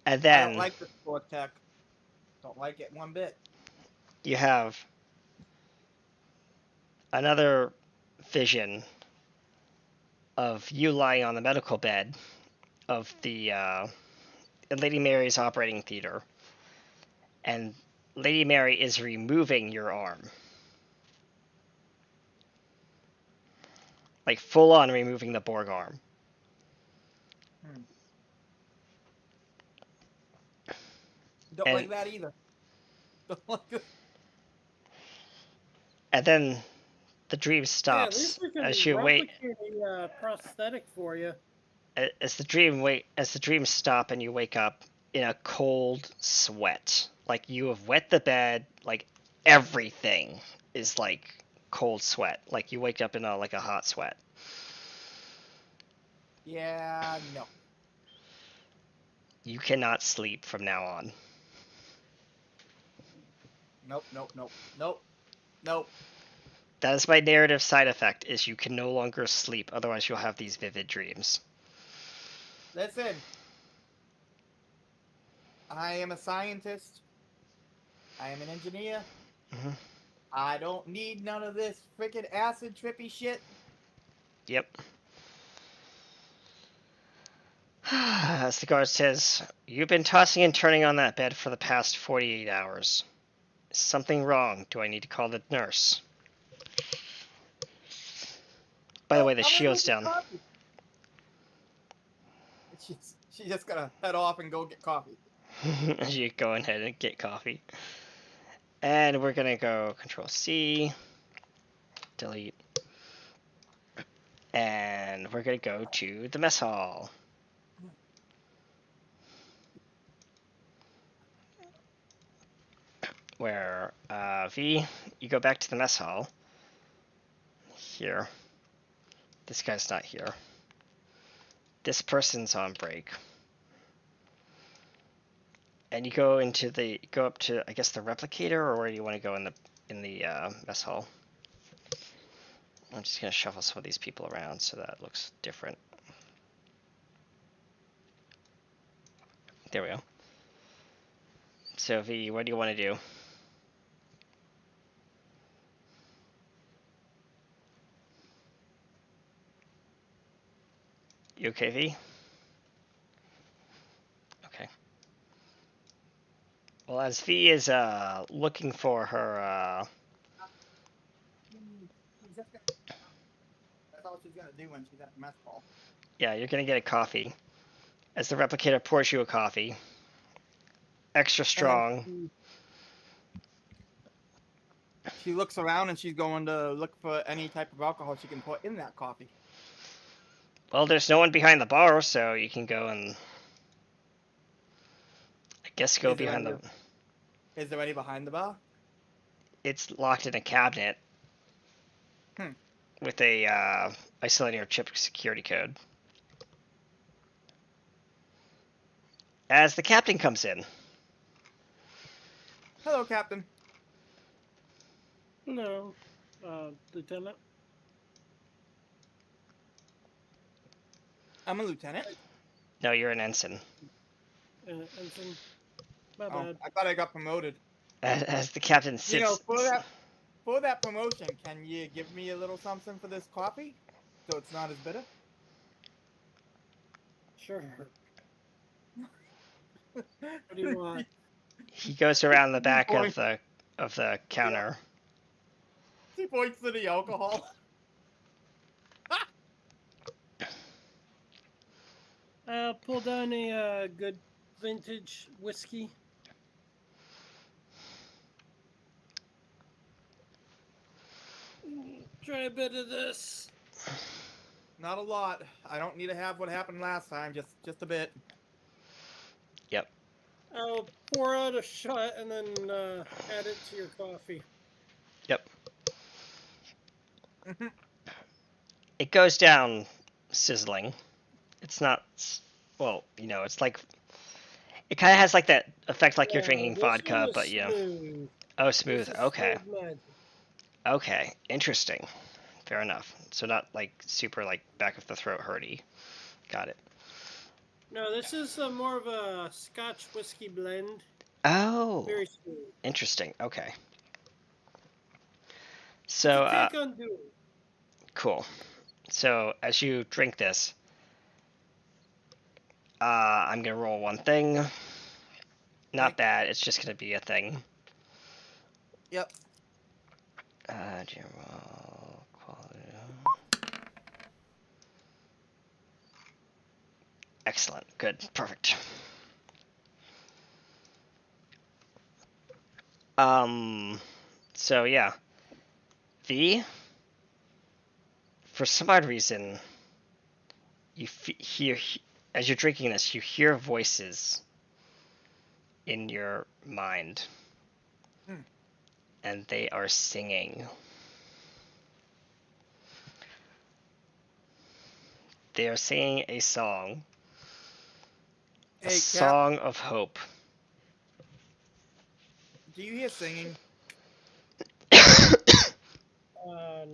And I then don't like the sport tech. Don't like it one bit. you have another vision of you lying on the medical bed of the Lady Mary's operating theater, and Lady Mary is removing your arm, like full on removing the Borg arm. Don't And- like that either. Don't like it. And then the dream Yeah, at stops least we can as you wait. replicate a prosthetic for you. As the dreams stop and you wake up in a cold sweat, like you have wet the bed, like everything is like cold sweat, like you wake up in a hot sweat. Yeah, no. You cannot sleep from now on. Nope, nope, nope, nope, nope. That is my narrative side effect, is you can no longer sleep, otherwise you'll have these vivid dreams. Listen. I am a scientist. I am an engineer. Mhm. I don't need none of this freaking acid trippy shit. Yep. As the guard says, you've been tossing and turning on that bed for the past 48 hours. Is something wrong? Do I need to call the nurse? By the way, the I'm gonna shield's go get down. coffee. She's just gonna head off and go get coffee. You go ahead and get coffee. And we're gonna go Control C, delete, and we're gonna go to the mess hall. Where, V, you go back to the mess hall. Here. This guy's not here. This person's on break. And you go up to, I guess, the replicator, or where do you want to go in the mess hall? I'm just gonna shuffle some of these people around so that looks different. There we go. So V, what do you want to do? You okay, V? Okay. Well, as V is looking for her That's all she's gonna do when she's at the mess hall. Yeah, you're gonna get a coffee. As the replicator pours you a coffee. Extra strong. She looks around and she's going to look for any type of alcohol she can put in that coffee. Well, there's no one behind the bar, so you can go and I guess go Is there behind the. any- Is there any behind the bar? It's locked in a cabinet Hmm. with a isolating or chip security code. As the captain comes in, Hello, Captain. No, Lieutenant. I'm a lieutenant. no, you're an ensign. Ensign. My Oh, bad. I thought I got promoted. As the captain sits, You know, for that promotion, can you give me a little something for this coffee, so it's not as bitter? Sure. What do you want? he goes around the back of the counter. He points to the alcohol. Pull down a good vintage whiskey. Try a bit of this. Not a lot. I don't need to have what happened last time. Just a bit. Yep. I'll pour out a shot and then add it to your coffee. Yep. It goes down sizzling. It's not. Well, it's like. It kind of has like that effect, like you're drinking This vodka, one is but smooth. Oh, smooth. This is Okay. smooth magic. Okay. Interesting. Fair enough. So not like super like back of the throat hurty. Got it. No, this is more of a Scotch whiskey blend. Oh. Very smooth. Interesting. Okay. So Take on doing. cool. So as you drink this, I'm gonna roll one thing. Not bad. It's just gonna be a thing. Yep. General quality. Excellent. Good. Perfect. So yeah. V. For some odd reason, you hear as you're drinking this, you hear voices in your mind, and they are singing. They are singing a song, a Hey, Cap, song of hope. do you hear singing?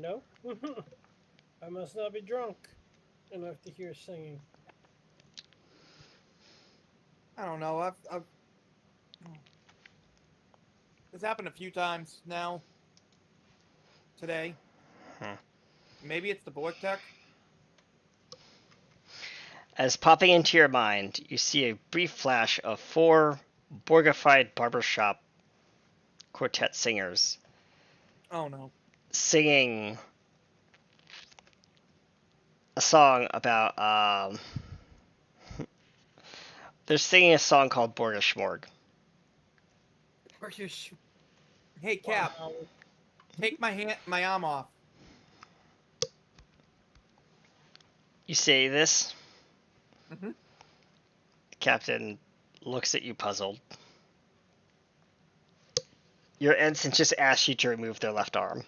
No. I must not be drunk enough to hear singing. I don't know. I've This happened a few times now. Today. Maybe it's the Borg tech. As popping into your mind, you see a brief flash of 4 Borgified barbershop quartet singers Oh no. singing a song about they're singing a song called Borgashmorg. Are you sh- Hey, Cap, Wow. take my arm off. You say this? Mhm. Captain looks at you puzzled. Your ensign just asked you to remove their left arm.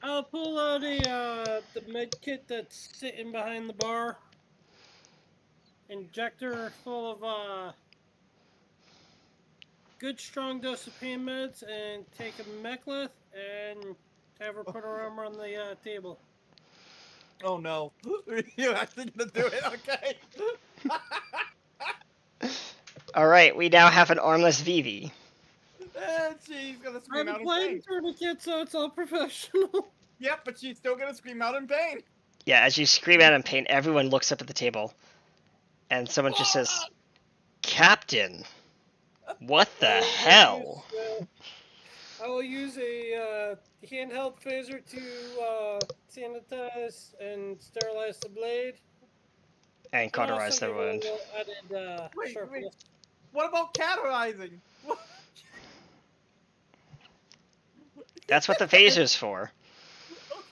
I'll pull out the med kit that's sitting behind the bar. Injector full of good strong dose of pain meds, and take a mechlith and have her put her arm on the table. Oh no. You're actually gonna do it, okay? Alright, we now have an armless Vivi. She's gonna scream I'm out in playing pain. tourniquet, so it's all professional. Yep, but she's still gonna scream out in pain. Yeah, as you scream out in pain, everyone looks up at the table. And someone just says, Captain, what the hell? I will use a handheld phaser to sanitize and sterilize the blade. And And cauterize also the give it a wound. little added Wait. sharpness. What about cauterizing? That's what the phaser's for.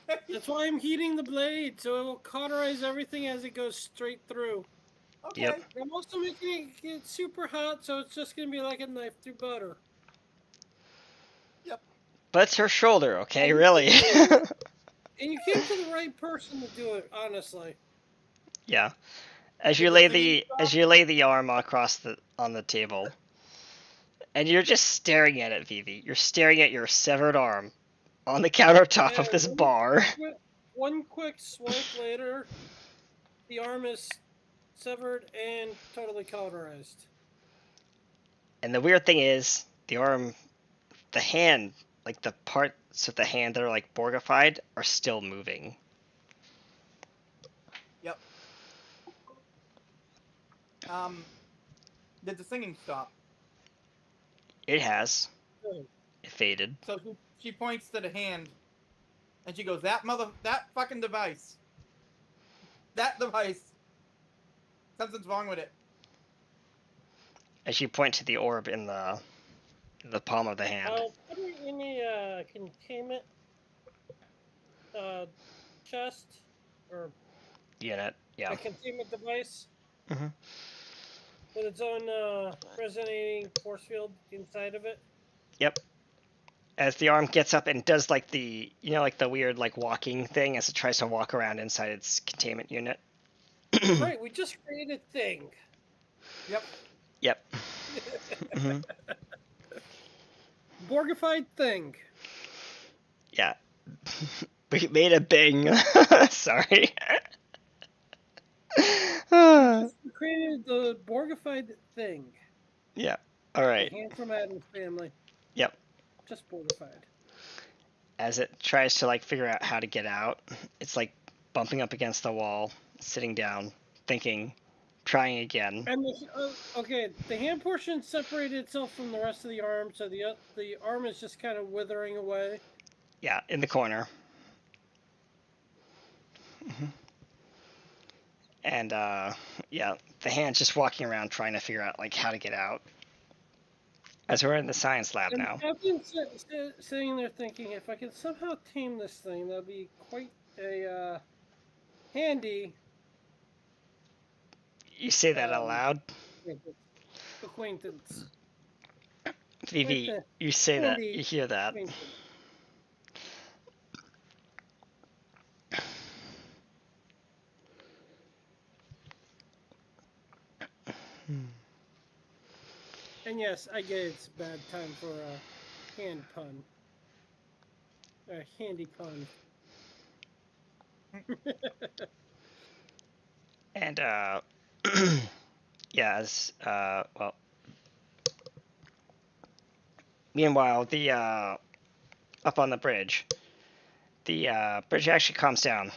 Okay. That's why I'm heating the blade, so it will cauterize everything as it goes straight through. Okay. Yep. I'm also making it get super hot, so it's just gonna be like a knife through butter. Yep. But it's her shoulder, okay? And Really? And you came to the right person to do it, honestly. Yeah. As Did you the lay singing the arm across on the table, and you're just staring at it, Vivi. You're staring at your severed arm on the countertop of this bar. One quick swipe later, the arm is severed and totally cauterized. And the weird thing is, the hand, like the parts of the hand that are like Borgified, are still moving. Yep. Did the singing stop? It has. Good. It faded. So she points to the hand, and she goes, that fucking device. That device. Something's wrong with it. As you point to the orb in the palm of the hand. I'll put it in the containment chest or Unit. Yeah. a containment device Mhm. with its own resonating force field inside of it. Yep. As the arm gets up and does like the like the weird like walking thing as it tries to walk around inside its containment unit. Right, we just created thing. Yep. Yep. hmm Borgified thing. Yeah. We made a bing. Sorry. We created the Borgified thing. Yeah. All right. The hand from Adam's family. Yep. Just Borgified. As it tries to like figure out how to get out, it's like bumping up against the wall, sitting down, thinking, trying again. And okay, the hand portion separated itself from the rest of the arm, so the arm is just kind of withering away. Yeah, in the corner. And yeah, the hand's just walking around trying to figure out like how to get out. As we're in the science lab And now. I've been sitting there thinking, if I could somehow tame this thing, that'd be quite a handy You say that out loud? acquaintance. Vivi, Quite you say that. handy You hear that. acquaintance. And yes, I get it's a bad time for a hand pun. A handy pun. And yeah, as well. Meanwhile, the up on the bridge, the bridge actually calms down.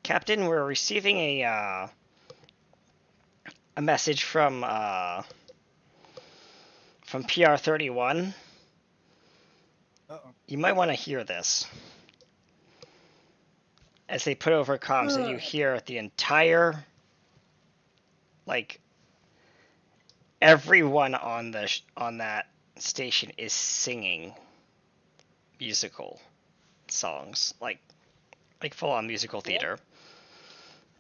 Captain, we're receiving a message from PR-31. Uh-oh. You might want to hear this. As they put over comms, and you hear the entire, like, everyone on that station is singing musical songs, like full-on musical theater.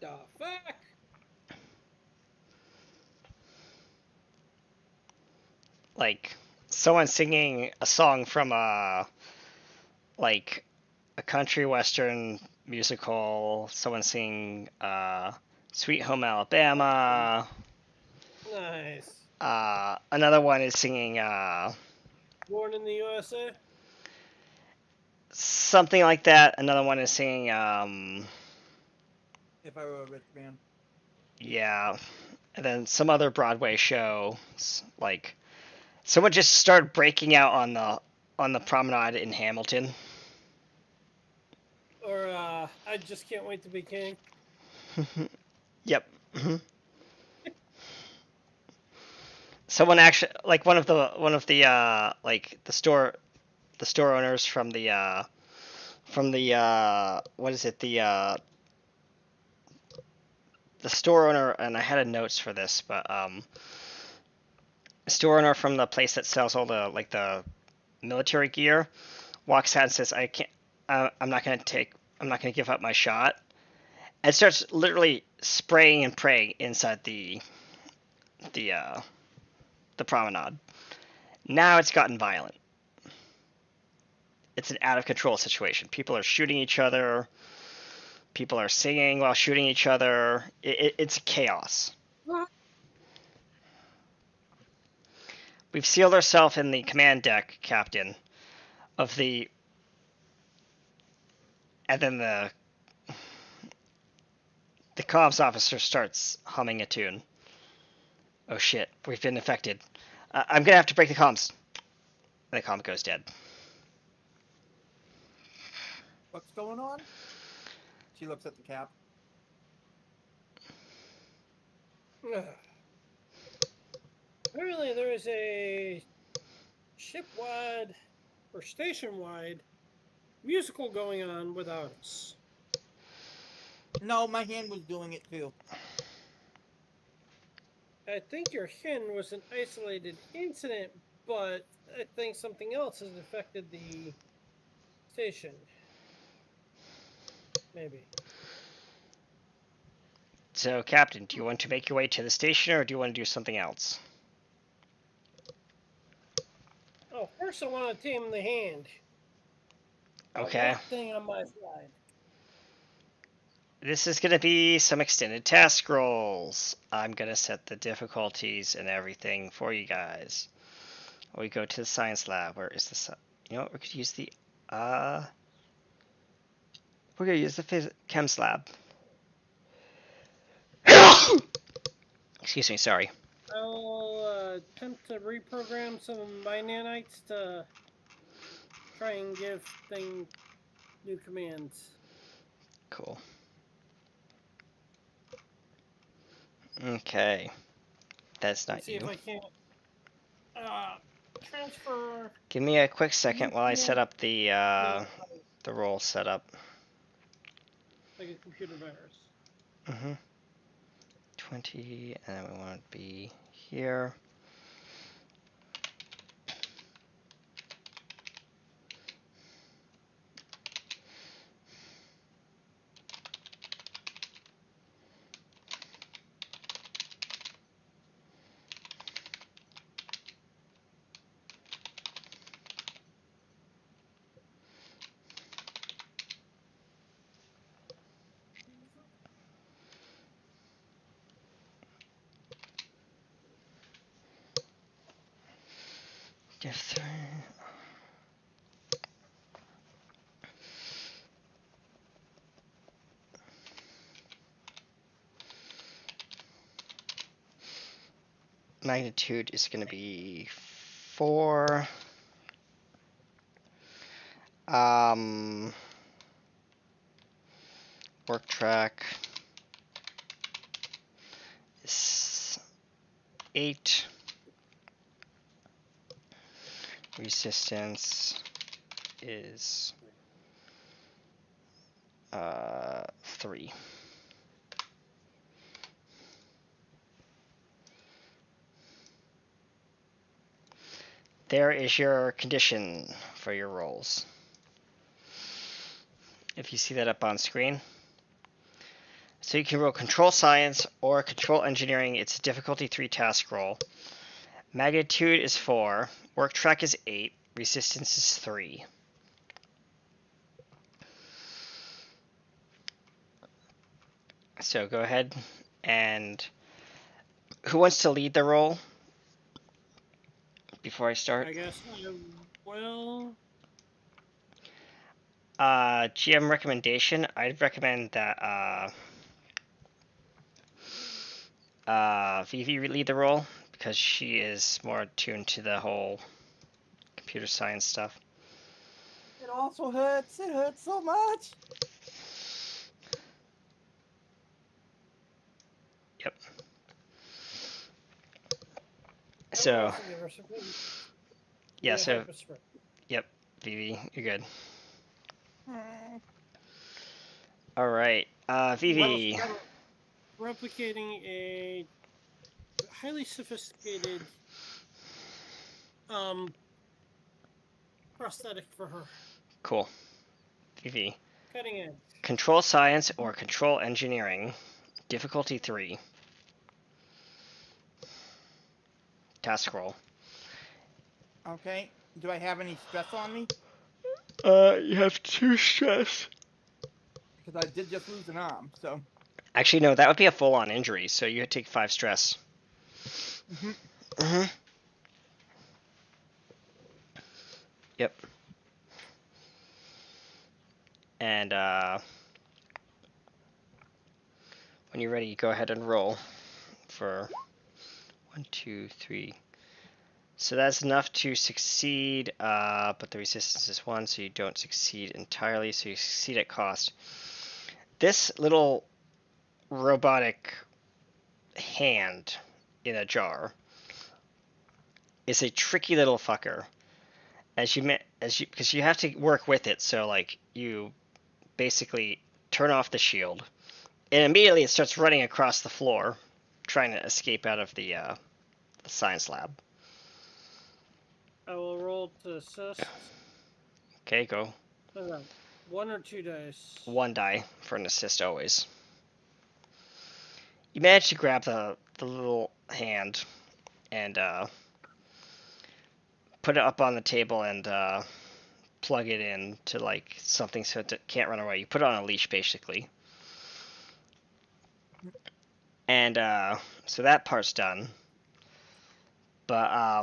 The fuck? Like someone singing a song from like a country western musical, someone singing Sweet Home Alabama. Nice. Another one is singing Born in the USA? something like that. Another one is singing If I were a rich man. yeah. And then some other Broadway show, like someone just started breaking out on the promenade in Hamilton. Or I just can't wait to be king. Yep. Someone actually, like one of the like the store store owners from the what is it, the store owner, and I had notes for this, but store owner from the place that sells all the the military gear walks out and says, "I can't. I'm not gonna give up my shot," and starts literally spraying and praying inside the promenade. Now it's gotten violent. It's an out of control situation. People are shooting each other. People are singing while shooting each other. It's chaos. We've sealed ourselves in the command deck, Captain, of the... And then the comms officer starts humming a tune. Oh shit, we've been infected. I'm gonna have to break the comms. And the comm goes dead. What's going on? She looks at the cap. Apparently there is a ship-wide or station-wide musical going on without us. No, my hand was doing it too. I think your hen was an isolated incident, but I think something else has affected the station. Maybe. So, Captain, do you want to make your way to the station, or do you want to do something else? Oh, first I want to tame the hand. Okay. One thing on my side. This is going to be some extended task rolls. I'm going to set the difficulties and everything for you guys. We go to the science lab. Where is the... You know what? We could use the... We're going to use the chems lab. Excuse me, sorry. I'll attempt to reprogram some of my nanites to try and give things new commands. Cool. Okay. That's not See you. if I can't transfer. Give me a quick second while I set up the roll setup. Like a computer virus. Mm-hmm. 20, and we want to be here. Diff 3. Magnitude is going to be 4. Work track is 8. Resistance is 3. There is your condition for your rolls. If you see that up on screen. So you can roll Control Science or Control Engineering. It's a difficulty 3 task roll. Magnitude is 4. Work track is 8. Resistance is 3. So go ahead and... Who wants to lead the roll? Before I start? I guess I will. GM recommendation, I'd recommend that Vivi lead the role, because she is more attuned to the whole computer science stuff. It also hurts. It hurts so much. Yep. So, yeah, so, yep. Vivi. You're good. Hmm. All right. Vivi. Replicating a highly sophisticated prosthetic for her. Cool. Vivi. Cutting edge. Control science or control engineering. Difficulty 3. Task roll. Okay. Do I have any stress on me? You have 2 stress. Because I did just lose an arm, so. Actually, no, that would be a full-on injury, so you would take 5 stress. Yep. And when you're ready, go ahead and roll for 1, 2, 3. So that's enough to succeed, but the resistance is 1, so you don't succeed entirely, so you succeed at cost. This little robotic hand in a jar is a tricky little fucker. Because you have to work with it, so like you basically turn off the shield, and immediately it starts running across the floor, trying to escape out of the science lab. I will roll to assist. Okay, go. 1 or 2 dice. 1 die for an assist always. You manage to grab the little hand and put it up on the table and plug it in to like something so it can't run away. You put it on a leash basically. And so that part's done. But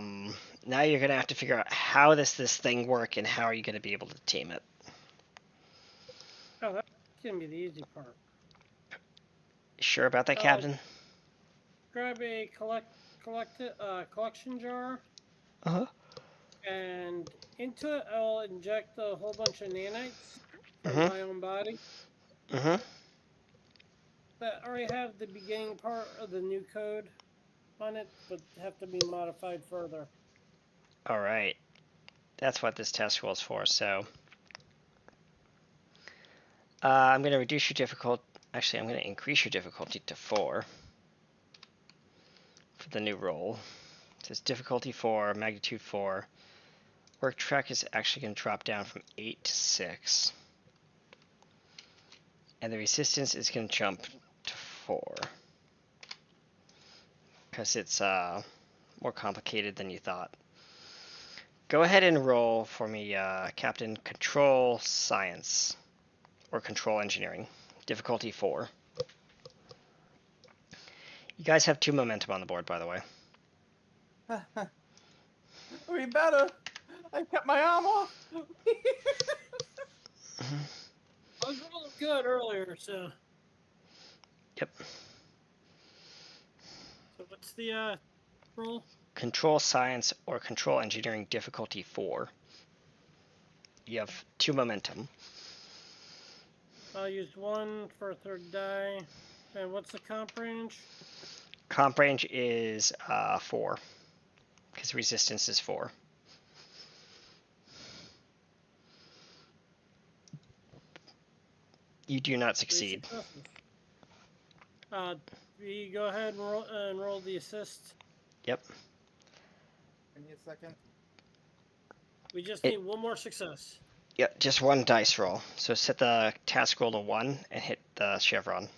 now you're gonna have to figure out how does this thing work and how are you gonna be able to tame it. Oh, that's gonna be the easy part. Sure about that, Captain? Grab a collection jar. And into it, I'll inject a whole bunch of nanites from my own body. That already have the beginning part of the new code on it, but have to be modified further. All right. That's what this test roll is for, so I'm going to reduce your difficulty. Actually, I'm going to increase your difficulty to 4 for the new roll. It says difficulty 4, magnitude 4. Work track is actually going to drop down from 8 to 6. And the resistance is going to jump to 4. Because it's more complicated than you thought. Go ahead and roll for me, Captain, Control Science. Or Control Engineering. Difficulty 4. You guys have 2 momentum on the board, by the way. We better. I kept my arm off. I was rolling good earlier, so. Yep. So what's the roll? Control Science or Control Engineering difficulty 4. You have 2 momentum. I'll use 1 for a 3rd die. And what's the comp range? Comp range is 4. Because resistance is 4. You do not succeed. We go ahead and roll the assist. Yep. Give me a second. We just need 1 more success. Yep, just 1 dice roll. So set the task roll to 1 and hit the chevron.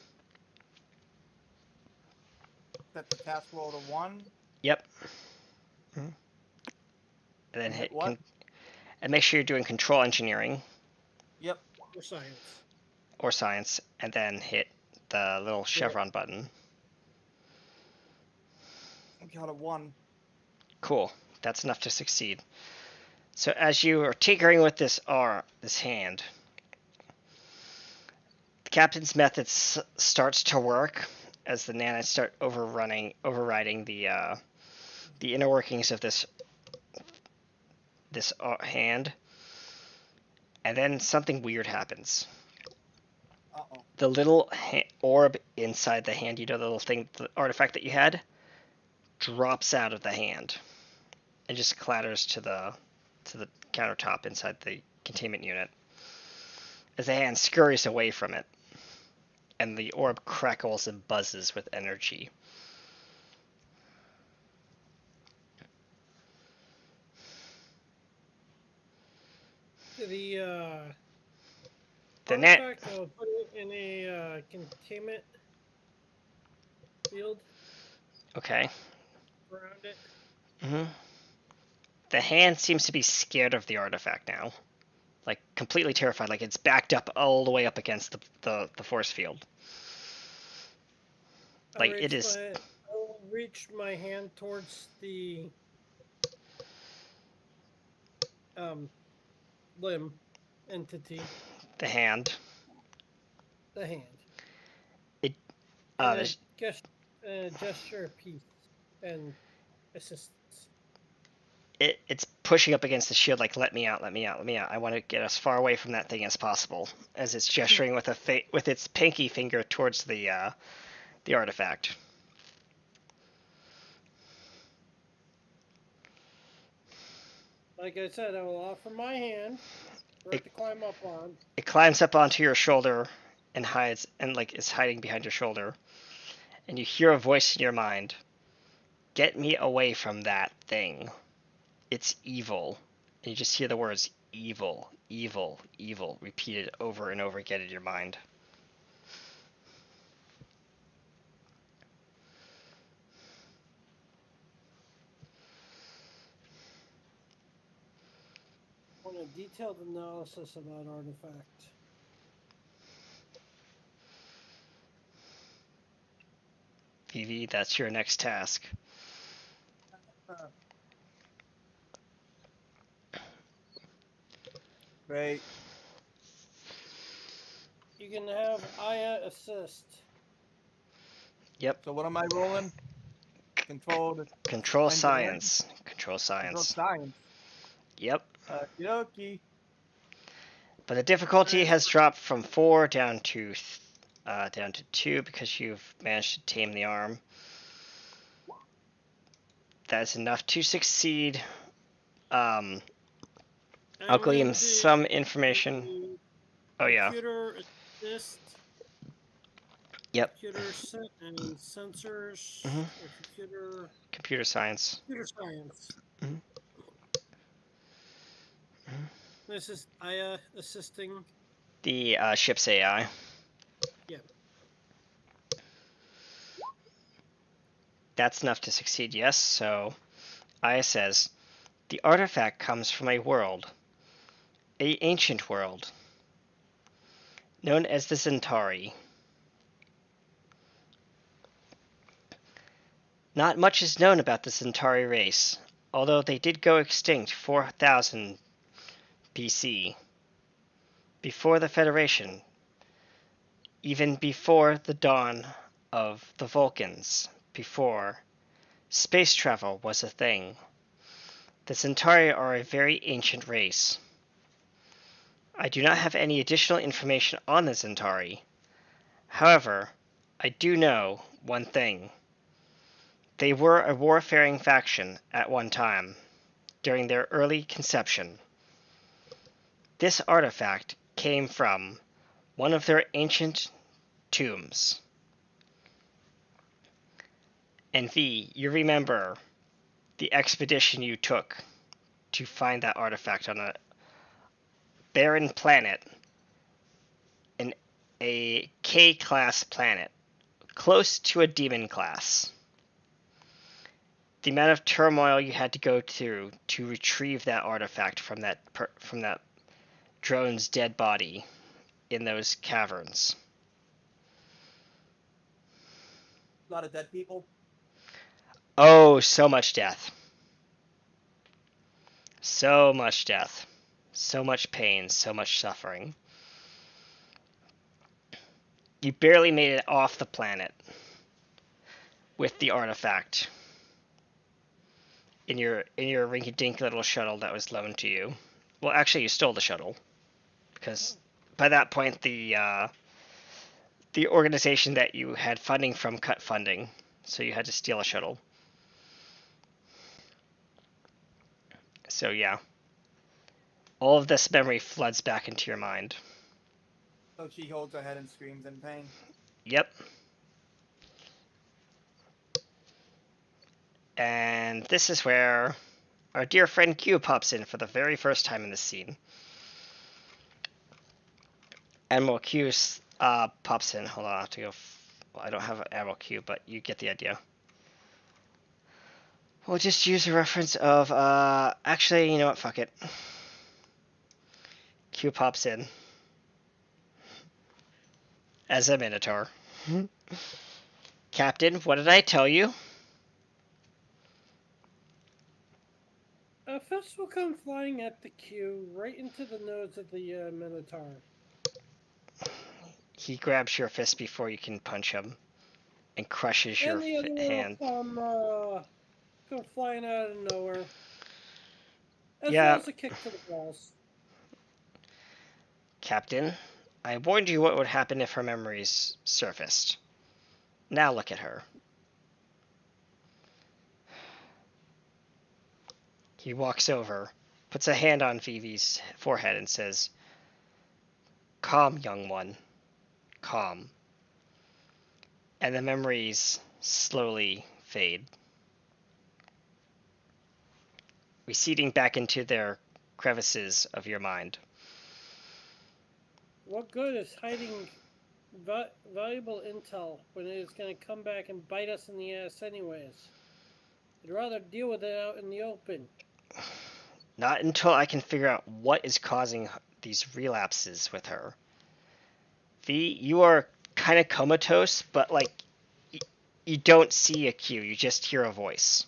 Set the task roll to 1. Yep. And then hit what? and make sure you're doing Control Engineering. Yep. Or science. Or Science, and then hit the little chevron button. Got a 1. Cool. That's enough to succeed. So as you are tinkering with this hand, the captain's method starts to work as the nanites start overriding the inner workings of this hand, and then something weird happens. Uh-oh. The little orb inside the hand, you know, the little thing, the artifact that you had, drops out of the hand and just clatters to the countertop inside the containment unit as the hand scurries away from it, and the orb crackles and buzzes with energy. The The net. artifact, I'll put it in a containment field Okay. around it. The hand seems to be scared of the artifact now. Like, completely terrified. Like, it's backed up all the way up against the force field. Like, it is... I'll reach my hand towards the limb entity. The hand. The hand. It... gesture of peace and assistance. It's pushing up against the shield like, let me out, let me out, let me out. I want to get as far away from that thing as possible, as it's gesturing with with its pinky finger towards the artifact. Like I said, I will offer my hand for it to climb up on. It climbs up onto your shoulder and hides, and like is hiding behind your shoulder. And you hear a voice in your mind. Get me away from that thing. It's evil. And you just hear the words evil, evil, evil repeated over and over again in your mind. I want a detailed analysis of that artifact. Vivi, that's your next task. Great. You can have Aya assist. Yep. So what am I rolling? Controlled. Control engineering? science. Control Control science. science. Yep. Yoki. But the difficulty has dropped from 4 down to 2 because you've managed to tame the arm. That's enough to succeed. I'll glean some information. Oh yeah. Computer assist. Yep. Computer and sensors. Or Computer science. Computer science. This is Aya assisting. The ship's AI. Yeah. That's enough to succeed, yes. So Aya says, the artifact comes from a world, a ancient world, known as the Centauri. Not much is known about the Centauri race, although they did go extinct 4,000 BC, before the Federation, even before the dawn of the Vulcans, before space travel was a thing. The Centauri are a very ancient race. I do not have any additional information on the Centauri. However, I do know one thing. They were a warfaring faction at one time, during their early conception. This artifact came from one of their ancient tombs. And V, you remember the expedition you took to find that artifact on a barren planet, a K-class planet, close to a demon class. The amount of turmoil you had to go through to retrieve that artifact from that drone's dead body in those caverns. A lot of dead people. Oh, so much death. So much death. So much pain, so much suffering. You barely made it off the planet with the artifact in your rinky-dink little shuttle that was loaned to you. Well, actually, you stole the shuttle because by that point the organization that you had funding from cut funding, so you had to steal a shuttle. So yeah. All of this memory floods back into your mind. So she holds her head and screams in pain. Yep. And this is where our dear friend Q pops in for the very first time in this scene. Admiral Q pops in. Hold on, I have to go. Well, I don't have an Admiral Q, but you get the idea. We'll just use a reference of, actually, you know what, fuck it. Q pops in. As a Minotaur. Captain, what did I tell you? A fist will come flying at the Q right into the nose of the Minotaur. He grabs your fist before you can punch him. And crushes your And the other one hand. will come flying out of nowhere. As Yeah. well as a kick to the balls. Captain, I warned you what would happen if her memories surfaced. Now look at her. He walks over, puts a hand on Vivi's forehead and says, "Calm, young one. Calm." And the memories slowly fade, receding back into their crevices of your mind. What good is hiding valuable intel when it is going to come back and bite us in the ass anyways? I'd rather deal with it out in the open. Not until I can figure out what is causing these relapses with her. V, you are kind of comatose, but like, you don't see a Q, you just hear a voice.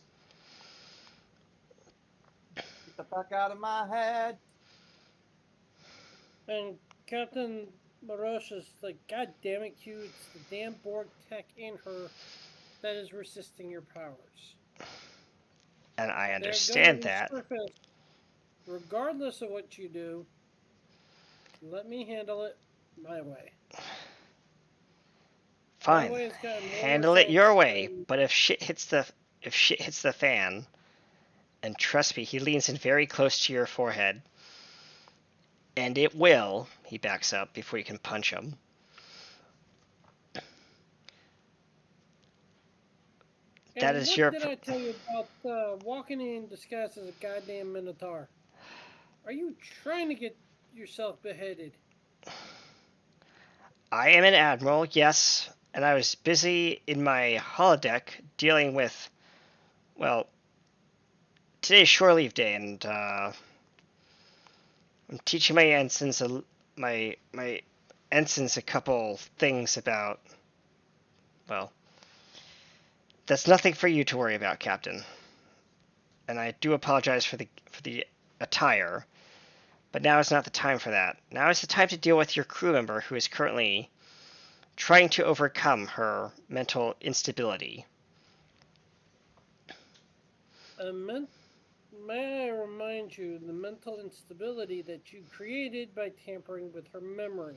Get the fuck out of my head. And Captain Marosh is like, God damn it, Q, it's the damn Borg tech in her that is resisting your powers. And I They're understand gonna that. resurface regardless of what you do. Let me handle it my way. Fine. My way has gotten more Handle it your results way, than- but if shit hits the fan, and trust me, he leans in very close to your forehead, and it will, he backs up before you can punch him. That And is what your did I tell you about walking in disguised as a goddamn Minotaur? Are you trying to get yourself beheaded? I am an admiral, yes, and I was busy in my holodeck dealing with, well, today's shore leave day, and I'm teaching my ensigns my ensigns a couple things about, well, that's nothing for you to worry about, Captain. And I do apologize for the attire, but now is not the time for that. Now is the time to deal with your crew member who is currently trying to overcome her mental instability. May I remind you the mental instability that you created by tampering with her memory?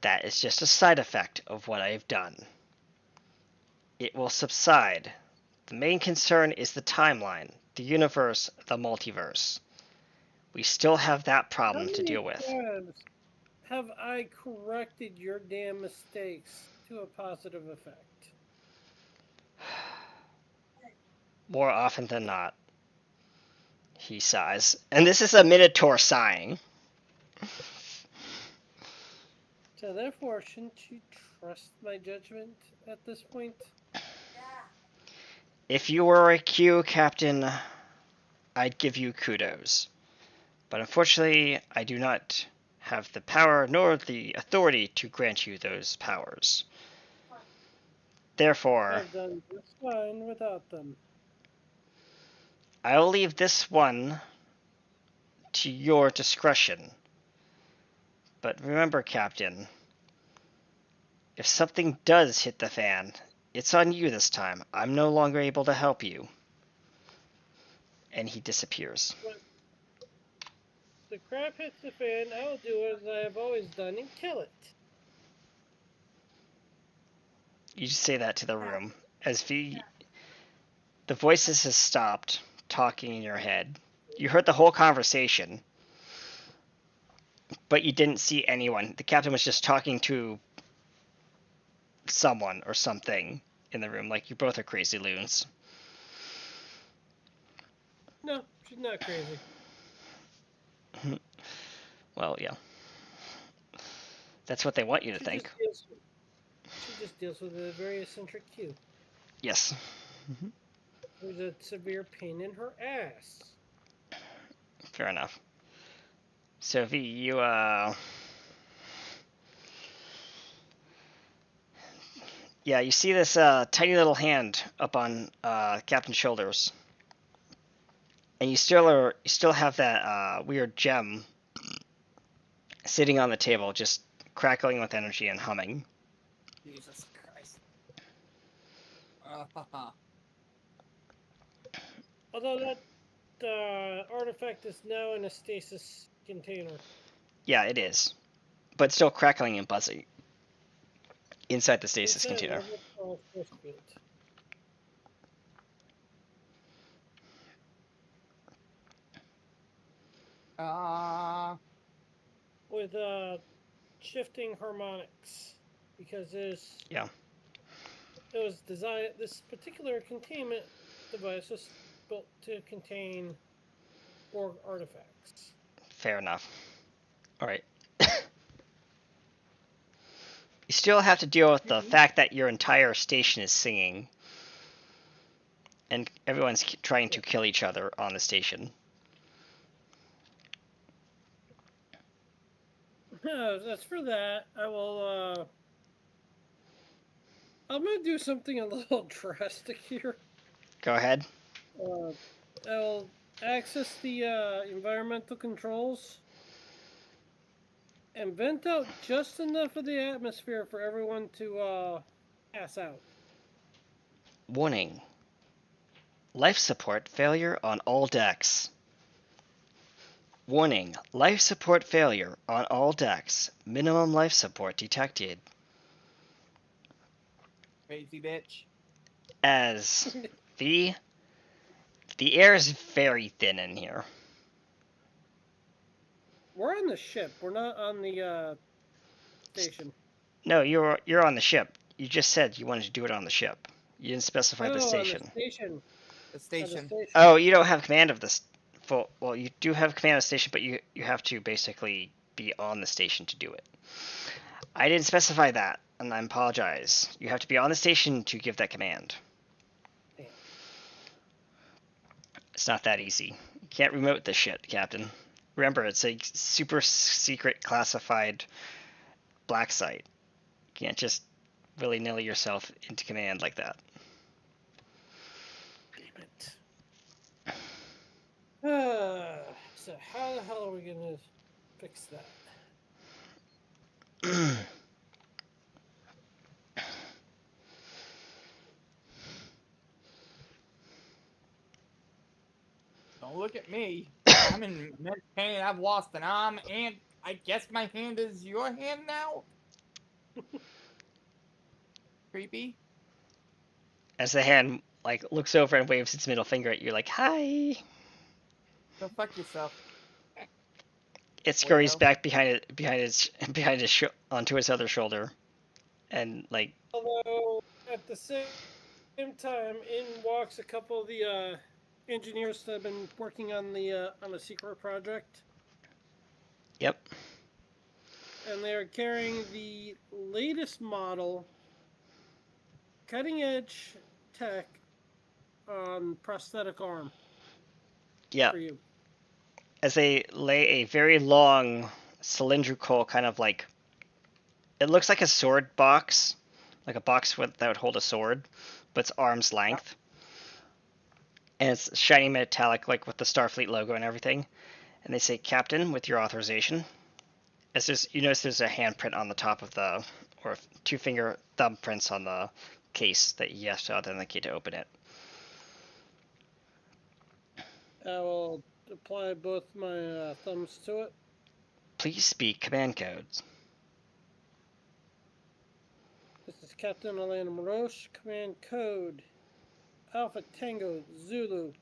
That is just a side effect of what I have done. It will subside. The main concern is the timeline, the universe, the multiverse. We still have that problem to deal with. How many times have I corrected your damn mistakes to a positive effect? More often than not. He sighs. And this is a Minotaur sighing. So therefore, shouldn't you trust my judgment at this point? If you were a Q, Captain, I'd give you kudos. But unfortunately, I do not have the power nor the authority to grant you those powers. Therefore, I've done just fine without them. I will leave this one to your discretion. But remember, Captain, if something does hit the fan, it's on you this time. I'm no longer able to help you. And he disappears. When the crap hits the fan, I'll do as I have always done and kill it. You just say that to the room. As the voices has stopped talking in your head. You heard the whole conversation. but you didn't see anyone. The captain was just talking to someone or something in the room. Like, you both are crazy loons. No, she's not crazy. Well, yeah. That's what they want you to She think. she just deals with a very eccentric Q. Yes. Who's a severe pain in her ass. Fair enough. So, V, you, yeah, you see this tiny little hand up on Captain's shoulders, and you still have that weird gem sitting on the table, just crackling with energy and humming. Jesus Christ. Although that artifact is now in a stasis container. Yeah, it is, but still crackling and buzzing inside the stasis Inside container. of it, force field. With shifting harmonics, because Yeah. it was designed. This particular containment device was built to contain Borg artifacts. Fair enough. All right. You still have to deal with the fact that your entire station is singing, and everyone's trying to kill each other on the station. As for that, I will. I'm gonna do something a little drastic here. Go ahead. I'll access the environmental controls and vent out just enough of the atmosphere for everyone to pass out. Warning. Life support failure on all decks. Warning. Life support failure on all decks. Minimum life support detected. Crazy bitch. As the air is very thin in here. We're on the ship. We're not on the station. No, you're on the ship. You just said you wanted to do it on the ship. You didn't specify the station. On the station. The station. Oh, you don't have command of this. Well, you do have command of the station, but you have to basically be on the station to do it. I didn't specify that, and I apologize. You have to be on the station to give that command. Damn. It's not that easy. You can't remote this shit, Captain. Remember, it's a super secret classified black site. You can't just willy-nilly yourself into command like that. Damn it. So how the hell are we gonna fix that? Don't look at me. I'm in immense pain. I've lost an arm, and I guess my hand is your hand now? Creepy. As the hand looks over and waves its middle finger at you, like, "Hi." Go fuck yourself. It scurries Weirdo. back behind his onto his other shoulder, and Although at the same time, in walks a couple of the engineers that have been working on the secret project, yep. and they are carrying the latest model, cutting edge tech on prosthetic arm Yeah. for you. As they lay a very long cylindrical kind of it looks like a sword box, like a box that would hold a sword, but it's arm's length, and it's shiny metallic, like with the Starfleet logo and everything. And they say, "Captain, with your authorization." You notice there's a handprint on the top of or 2-finger thumbprints on the case that you have to authenticate to open it. I will apply both my thumbs to it. Please speak command codes. This is Captain Elena Morosh, command code Alpha Tango Zulu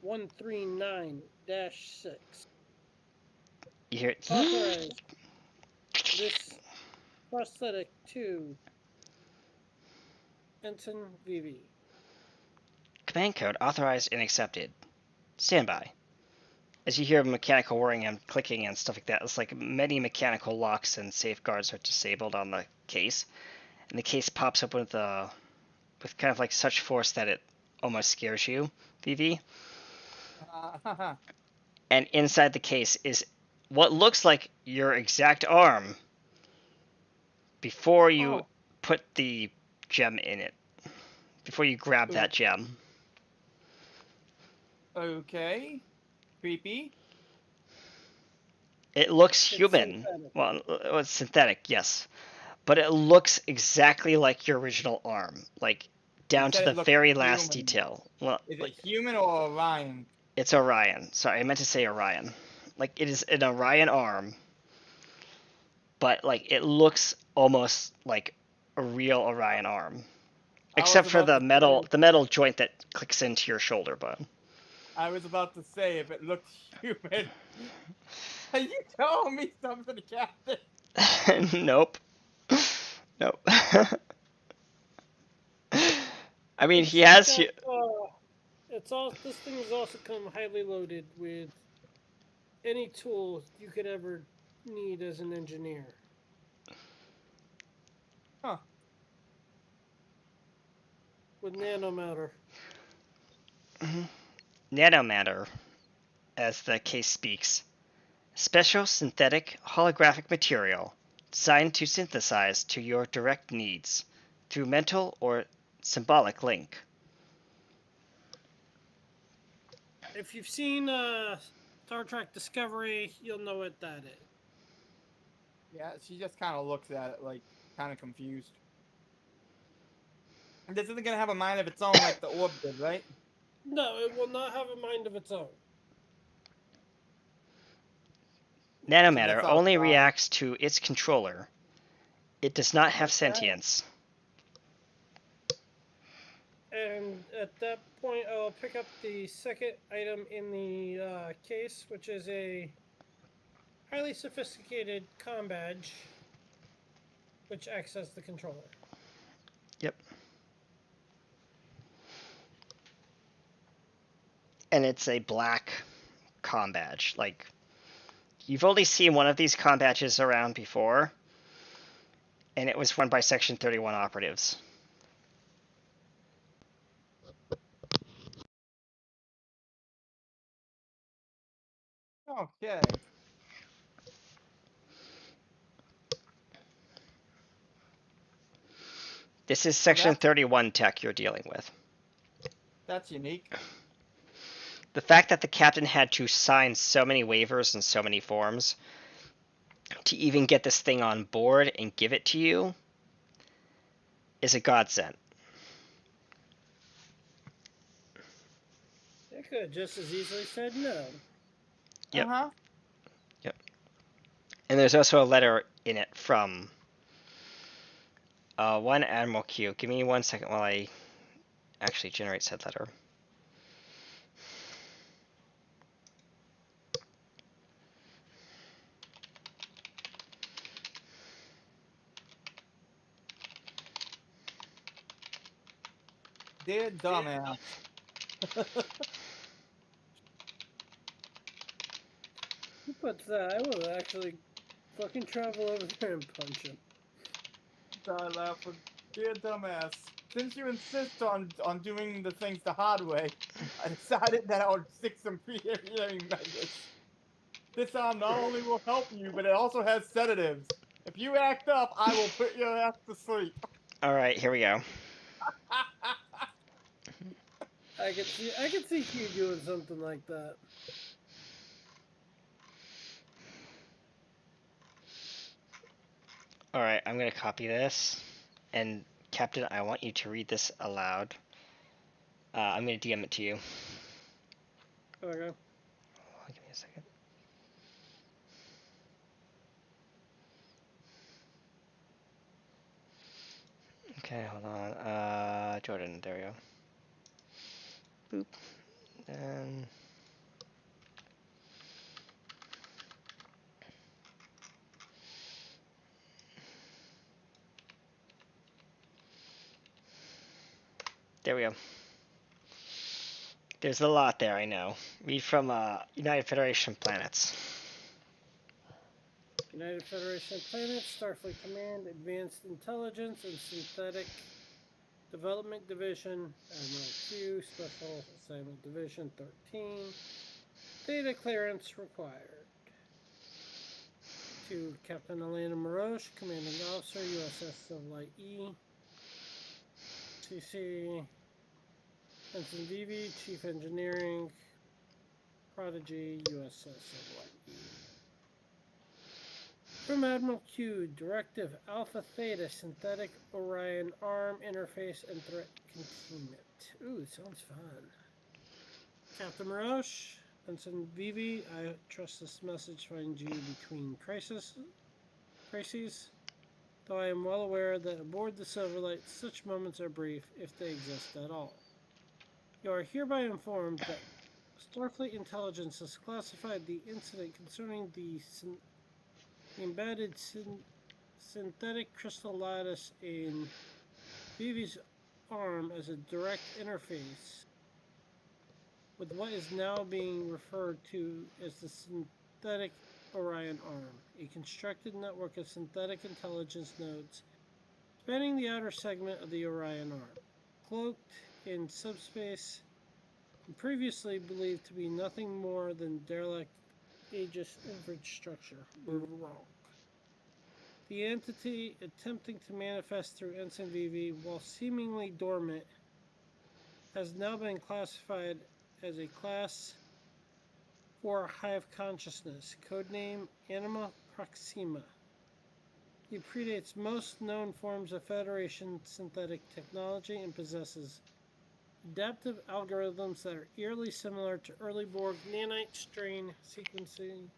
139-6. You hear it? Authorize this prosthetic to Ensign VV. Command code authorized and accepted. Standby. As you hear mechanical whirring and clicking and stuff like that, it's like many mechanical locks and safeguards are disabled on the case, and the case pops up with kind of like such force that it almost scares you, VV. And inside the case is what looks like your exact arm before you put the gem in it. Before you grab that gem. Okay. Creepy. It looks human. synthetic. Well, it's synthetic, yes. But it looks exactly like your original arm. Like, down to said it the looked very last human. detail. Well, Is like, it human or Orion? it's Orion. Sorry, I meant to say Orion. Like, it is an Orion arm. But, like, it looks almost like a real Orion arm. Except for the metal joint that clicks into your shoulder bone. I was about to say if it looked human. Are you telling me something, Captain? Nope. Nope. I mean, he has. This thing has also come highly loaded with any tool you could ever need as an engineer. Huh. With nanomatter. Nanomatter, as the case speaks. Special synthetic holographic material designed to synthesize to your direct needs through mental or symbolic link. If you've seen Star Trek Discovery, you'll know what that is. Yeah, she just kind of looks at it like kind of confused. And this isn't gonna have a mind of its own like the orb did, right? No, it will not have a mind of its own. Nanomatter all only fine. reacts to its controller. It does not have sentience. And at that point, I'll pick up the second item in the case, which is a highly sophisticated comm badge, which acts as the controller. Yep. And it's a black comm badge. Like, you've only seen one of these comm badges around before, and it was run by Section 31 operatives. Okay. This is Section 31 tech you're dealing with. That's unique. The fact that the captain had to sign so many waivers and so many forms to even get this thing on board and give it to you is a godsend. They could have just as easily said no. Yep. Uh-huh. Yep. And there's also a letter in it from one Admiral Q. Give me 1 second while I actually generate said letter. Dear dumbass. Who puts that? I will actually fucking travel over there and punch him. Die laughing. Dear dumbass. Since you insist on doing the things the hard way, I decided that I would stick some pre-hearing measures. This arm not only will help you, but it also has sedatives. If you act up, I will put your ass to sleep. Alright, here we go. I could see you doing something like that. Alright, I'm going to copy this. And, Captain, I want you to read this aloud. I'm going to DM it to you. Okay. Hold on, give me a second. Okay, hold on. Jordan, there we go. Boop. And There we go. There's a lot there, I know. Read from United Federation of Planets. United Federation of Planets, Starfleet Command, Advanced Intelligence and Synthetic Development Division, Admiral Q, Special Assignment Division 13. Data clearance required. To Captain Elena Morosh, Commanding Officer, USS Silverlight E. CC Ensign Vivi, Chief Engineering, Prodigy, USS Silverlight E. From Admiral Q, Directive Alpha Theta Synthetic Orion Arm Interface and Threat Containment. Ooh, sounds fun. Captain Morosh, Ensign Vivi, I trust this message finds you between crises, though I am well aware that aboard the Silverlight such moments are brief, if they exist at all. You are hereby informed that Starfleet Intelligence has classified the incident concerning the embedded synthetic crystal lattice in Vivi's arm as a direct interface with what is now being referred to as the synthetic Orion arm, a constructed network of synthetic intelligence nodes spanning the outer segment of the Orion arm, cloaked in subspace and previously believed to be nothing more than derelict Aegis infrastructure. We're wrong. The entity attempting to manifest through Ensign Vivi while seemingly dormant has now been classified as a Class 4 hive consciousness, codename Anima Proxima. It predates most known forms of Federation synthetic technology and possesses adaptive algorithms that are eerily similar to early Borg nanite strain sequencing,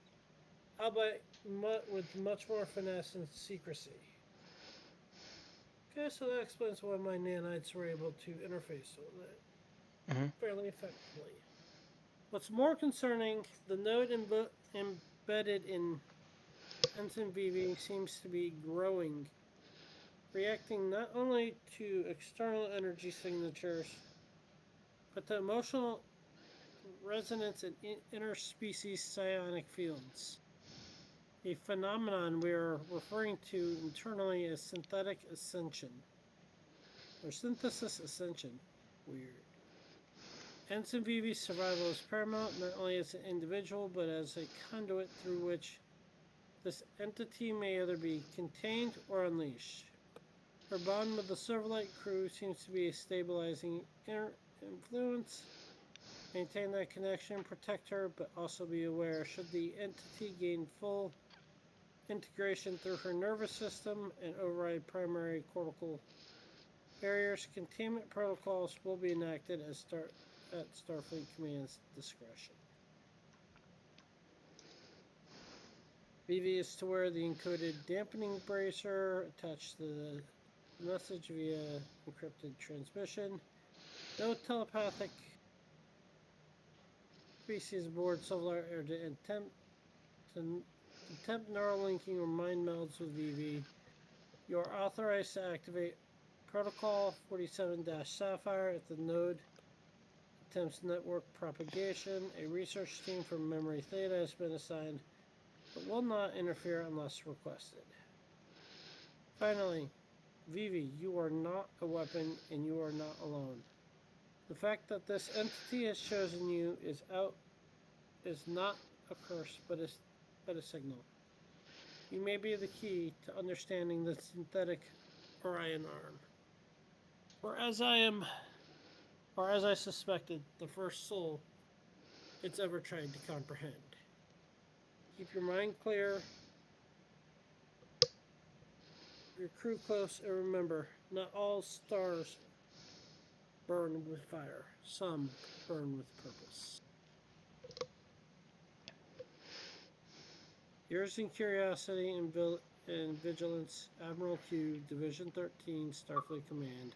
albeit with much more finesse and secrecy. Okay, so that explains why my nanites were able to interface with it fairly effectively. What's more concerning, the node embedded in Ensign Vivi seems to be growing, reacting not only to external energy signatures, but to emotional resonance and interspecies psionic fields, a phenomenon we are referring to internally as synthetic ascension, or synthesis ascension. Weird. Ensign Vivi's survival is paramount, not only as an individual, but as a conduit through which this entity may either be contained or unleashed. Her bond with the Silverlight crew seems to be a stabilizing influence. Maintain that connection, protect her, but also be aware should the entity gain full integration through her nervous system and override primary cortical barriers, containment protocols will be enacted at Starfleet Command's discretion. Vivi is to wear the encoded dampening bracer attached to the message via encrypted transmission. No telepathic species aboard Silverlight are to attempt neural linking or mind melds with Vivi. You are authorized to activate Protocol 47-Sapphire if the node attempts network propagation. A research team from Memory Theta has been assigned, but will not interfere unless requested. Finally, Vivi, you are not a weapon and you are not alone. The fact that this entity has chosen you is not a curse, but a signal. You may be the key to understanding the synthetic Orion arm. Or as I suspected, the first soul it's ever tried to comprehend. Keep your mind clear, your crew close, and remember, not all stars burn with fire. Some burn with purpose. Yours in curiosity and vigilance, Admiral Q, Division 13, Starfleet Command.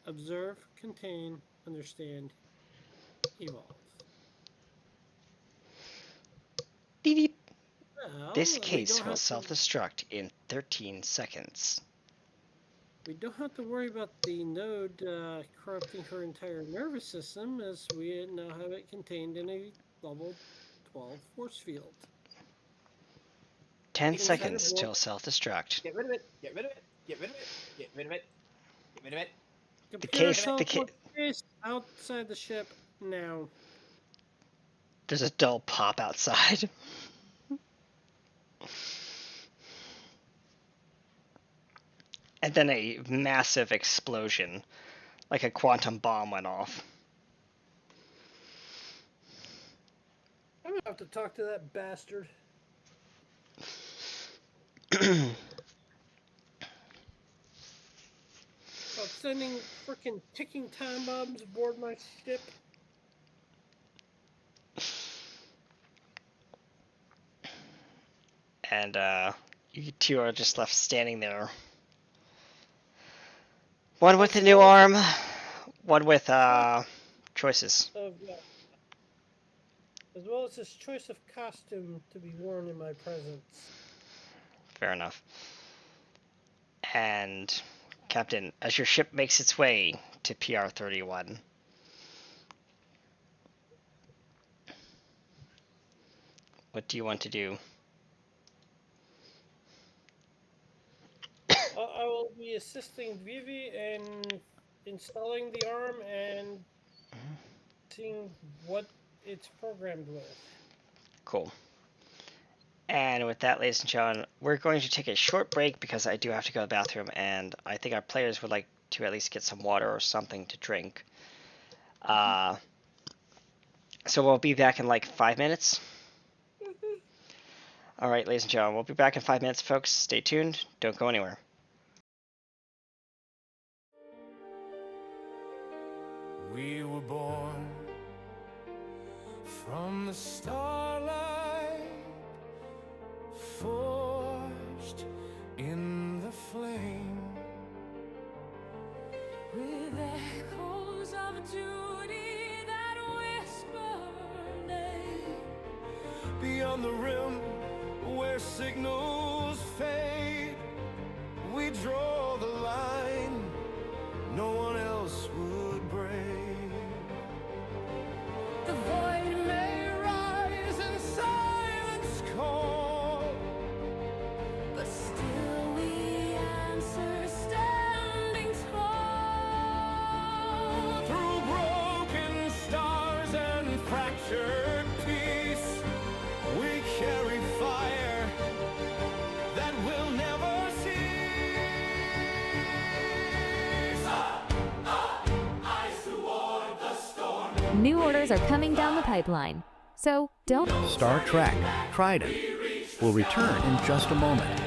Observe, contain, understand, evolve. Beep beep. Well, This we case don't will have to- self-destruct in 13 seconds. We don't have to worry about the node corrupting her entire nervous system, as we now have it contained in a level 12 force field. 10 Inside seconds the till board. self-destruct. Get rid of it. Get rid of it. Get rid of it. Get rid of it. Get rid of it. Computer case- the teleport case outside the ship now. There's a dull pop outside. And then a massive explosion, like a quantum bomb went off. I'm gonna have to talk to that bastard. About sending freaking ticking time bombs aboard my ship. And you two are just left standing there. One with a new arm, one with choices. Of, as well as his choice of costume to be worn in my presence. Fair enough. And Captain, as your ship makes its way to PR-31, what do you want to do? I will be assisting Vivi in installing the arm and seeing what it's programmed with. Cool. And with that, ladies and gentlemen, we're going to take a short break because I do have to go to the bathroom, and I think our players would like to at least get some water or something to drink. So we'll be back in like 5 minutes. All right, ladies and gentlemen, we'll be back in 5 minutes, folks. Stay tuned. Don't go anywhere. We were born from the starlight, forged in the flame. With echoes of duty that whisper name. Beyond the rim, where signals fade, we draw the line no one else would break. The void may Rise and silence call, but still we answer standing tall. through broken stars and fractured peace, we carry fire that will never cease. New orders are coming down the pipeline. So don't. Star Trek Trident will return in just a moment.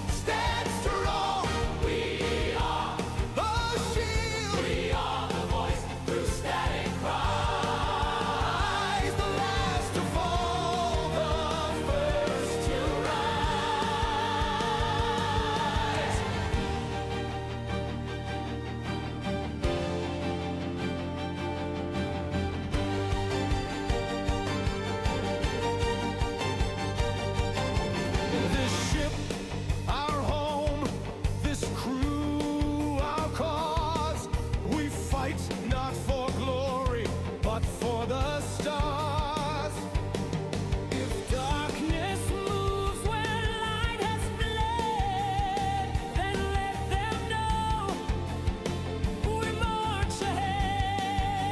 Stand strong. We are the shield. We are the voice through static cries. The last to fall, the first to rise. This ship, our home, this crew, our cause. We fight not for glory, but for the stars. If Darkness moves where light has fled, then let them know we march ahead.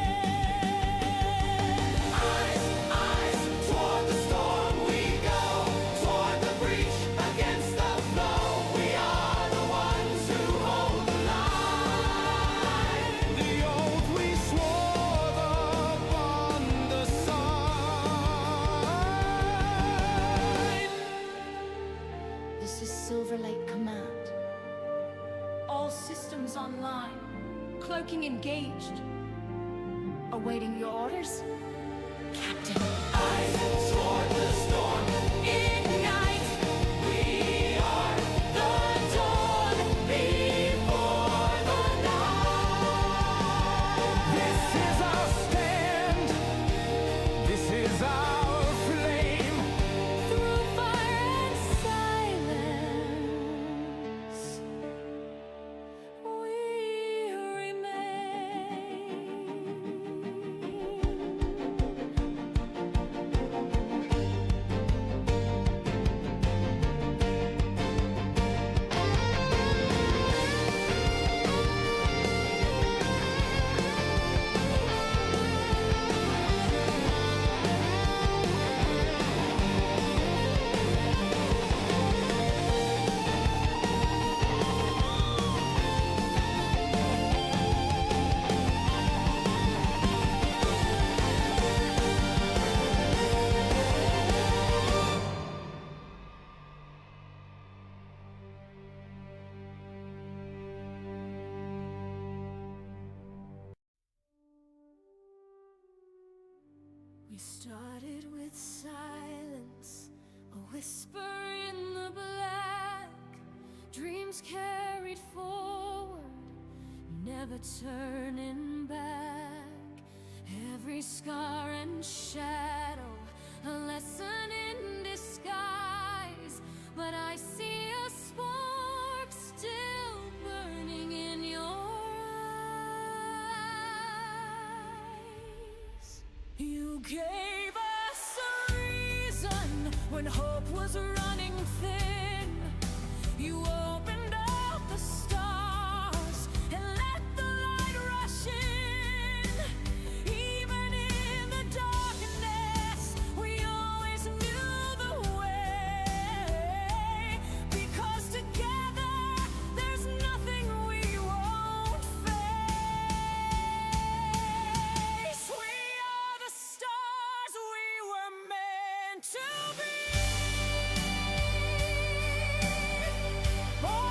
eyes toward the storm we go, toward the breach against the flow. We are the ones who hold the line. The oath we swore, the bond, the sign. This is Silver Lake Command. All systems online. Cloaking engaged. Awaiting your orders? Captain. Toward the storm, Ignite! we are the dawn. Be started with silence, a whisper in the black, dreams carried forward, never turning back. Every scar and shadow, a lesson in disguise, but I see a spark still burning in your eyes. You gave us a reason when hope was running thin. You opened up the stars and let the light rush in. Even in the darkness, we always knew the way. Because together, there's nothing we won't face. We are the stars we were meant to be. Born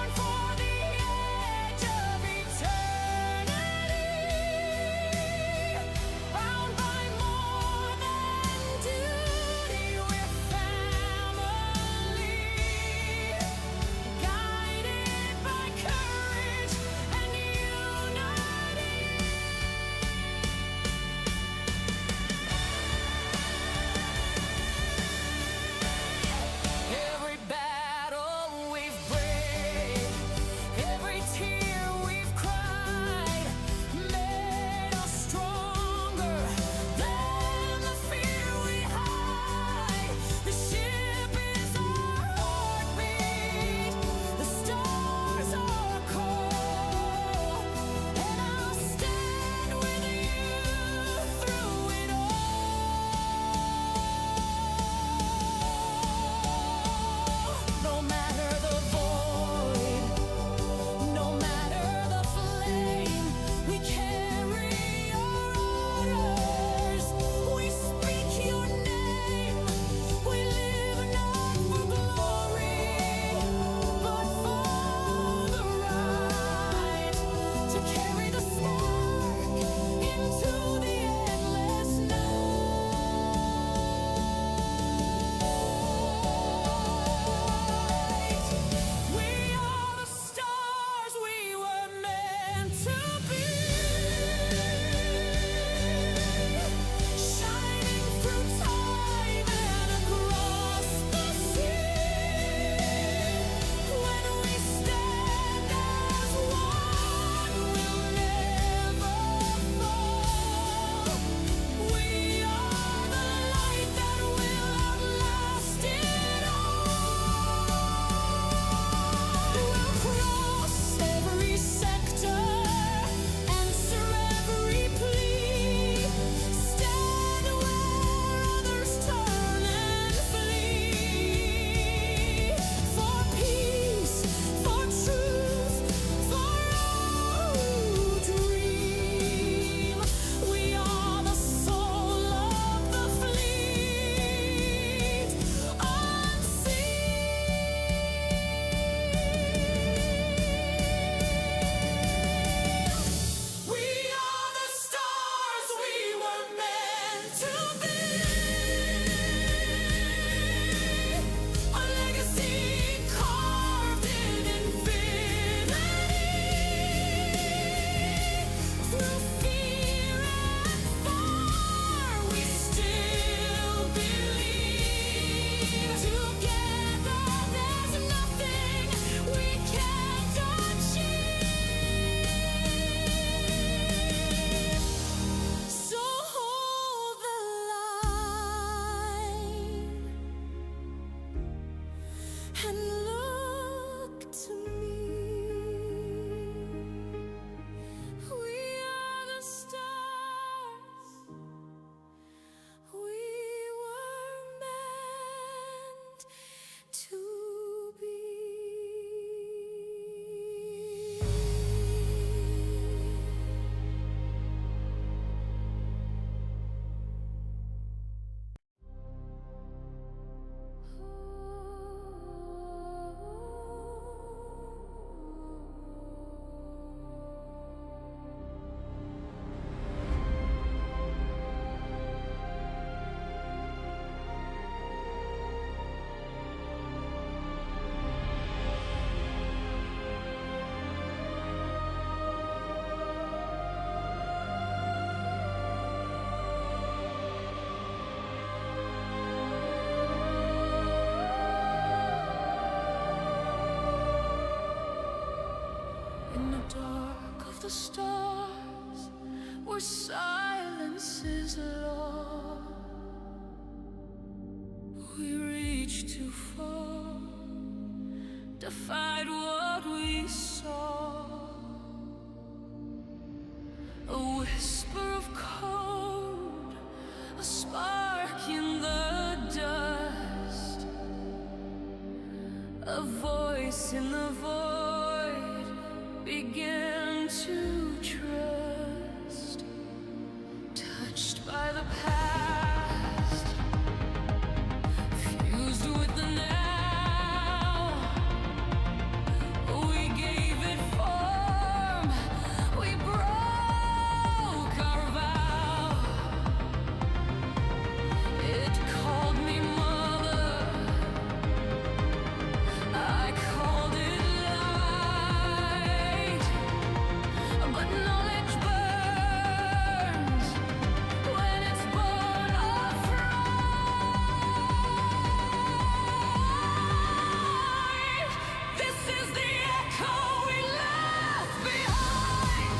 the stars where silence is law. We reached too far, defied what we saw. A whisper of cold, a spark in the dust, a voice in the void began to trust, touched by the past, fused with the now. We gave it form, we broke our vow. It called me mother, I called it light, but knowledge burns when it's born of fright. This is the echo we left behind,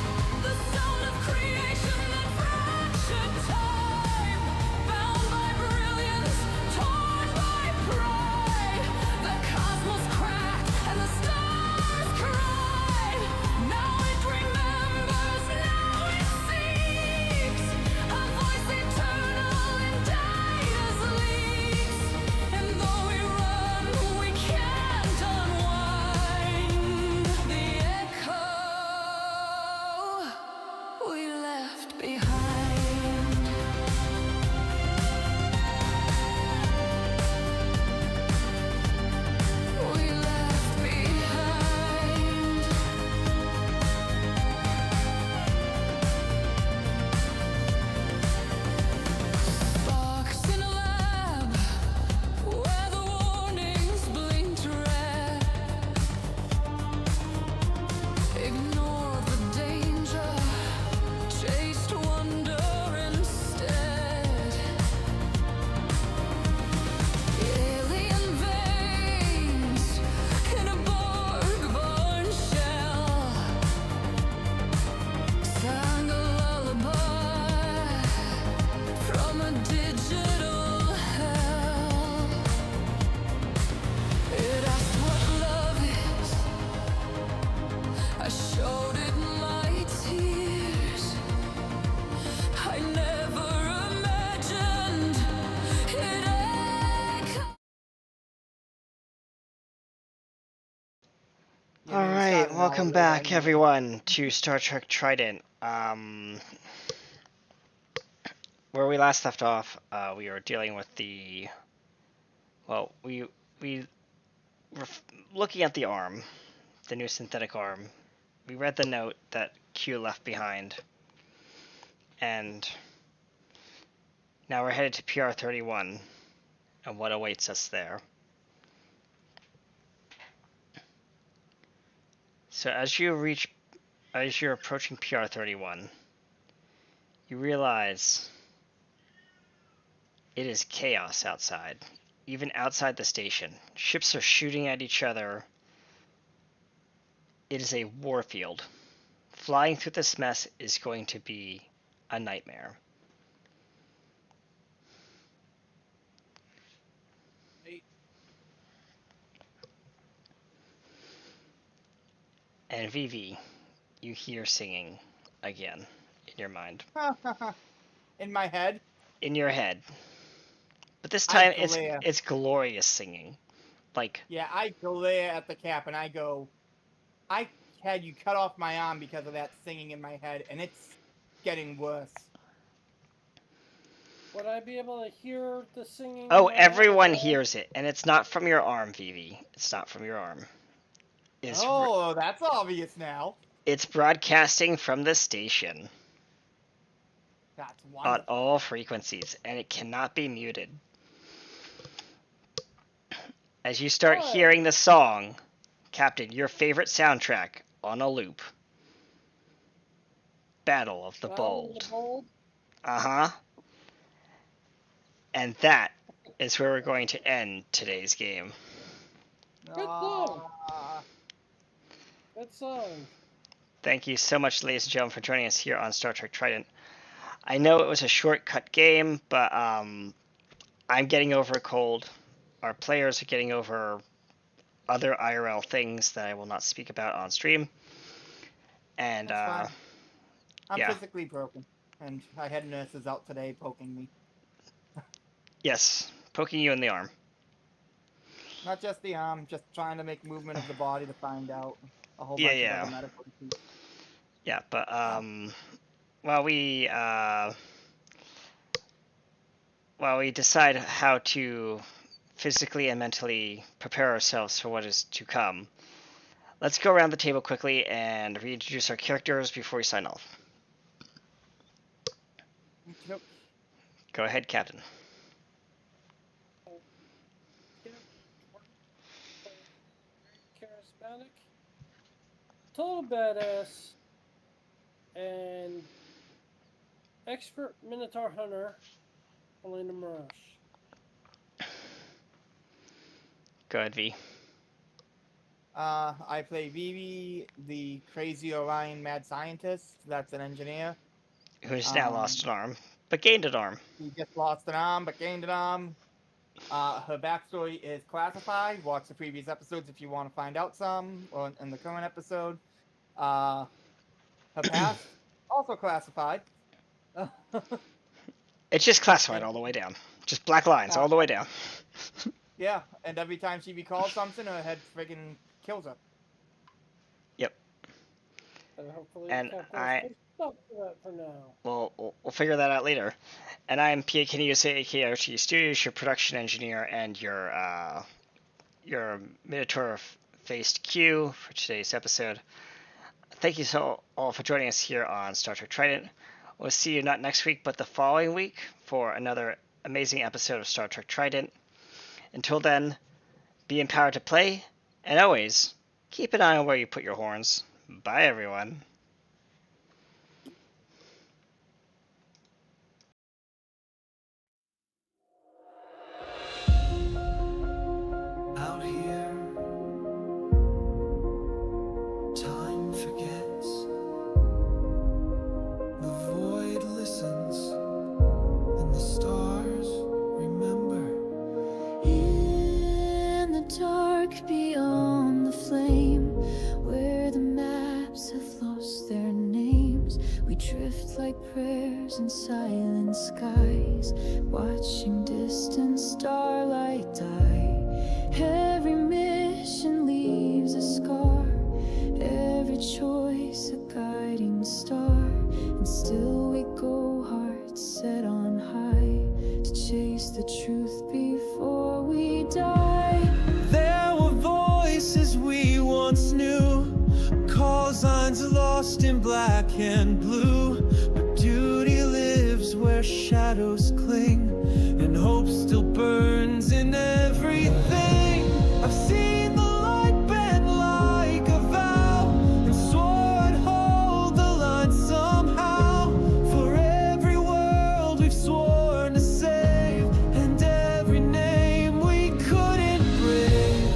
the sound of creation that fractured time, bound by brilliance, torn by pride. The cosmos cracked and the stars cried. Now it remembers, now it seeks a voice eternal in Daida's leaks. And though we run, we can't unwind the echo we left behind. We left behind. Sparks in a lab where the warnings blinked red. Ignore the danger, chased wonder instead. Alien veins in a Borg-born shell, sang a lullaby from a digital hell. It asked what love is, I showed it in my tears. I never imagined it echoed. All right, welcome back, everyone, to Star Trek Trident. Where we last left off, we were dealing with the. Well, we were looking at the arm, the new synthetic arm. We read the note that Q left behind, and now we're headed to PR-31, and what awaits us there. So as you're approaching PR-31, you realize it is chaos outside. Even outside the station, ships are shooting at each other. It is a warfield. Flying through this mess is going to be a nightmare. And Vivi, you hear singing again in your mind. In my head. In your head. But this I time glare. it's glorious singing. Like, Yeah, I glare at the cap and I go, I had you cut off my arm because of that singing in my head, and it's getting worse. Would I be able to hear the singing? oh, in my head everyone as well? hears it, and it's not from your arm, Vivi. It's not from your arm. Oh, that's obvious now. It's broadcasting from the station That's on wonderful. all frequencies, and it cannot be muted. As you start What? hearing the song, Captain, your favorite soundtrack on a loop. Battle of the Bold. Uh-huh. And that is where we're going to end today's game. Good song. Good song. Thank you so much, ladies and gentlemen, for joining us here on Star Trek Trident. I know it was a shortcut game, but I'm getting over a cold. Our players are getting over other IRL things that I will not speak about on stream. And That's fine. I'm yeah. physically broken, and I had nurses out today poking me. Yes, poking you in the arm. Not just the arm, just trying to make movement of the body to find out a whole Yeah, bunch yeah. of other medical issues. Yeah, but while we decide how to physically and mentally prepare ourselves for what is to come, let's go around the table quickly and reintroduce our characters before we sign off. Nope. Go ahead, Captain. Charismatic, total badass, and expert Minotaur hunter, Elena Mirage. Go ahead, V. I play Vivi, the crazy Orion mad scientist. That's an engineer. Who's now lost an arm, but gained an arm. He just lost an arm, but gained an arm. Her backstory is classified. Watch the previous episodes if you want to find out some, or in the current episode. Her past, also classified. It's just classified all the way down. Just black lines all the way down. Yeah, and every time she recalls something, her head friggin' kills her. Yep. And hopefully And Captain stop that for now. We'll figure that out later. And I'm Pia Kinyuse, aka RT Studios, your production engineer and your Minotaur-faced Q for today's episode. Thank you so all for joining us here on Star Trek Trident. We'll see you not next week, but the following week for another amazing episode of Star Trek Trident. Until then, be empowered to play, and always keep an eye on where you put your horns. Bye, everyone. Out here, time forgets. The void listens, and the stars remember. In the dark beyond the flame, where the maps have lost their names, we drift like prayers in silent skies, watching distant starlight die. Every mission leaves a scar, every choice a guiding star, and still we go hearts set on high to chase the truth before we die. There were voices we once knew, call signs lost in black and blue. But duty lives where shadows cling, and hope still burns in everything. I've seen the light bend like a vow, and swore I'd hold the line somehow. For every world we've sworn to save, and every name we couldn't brave.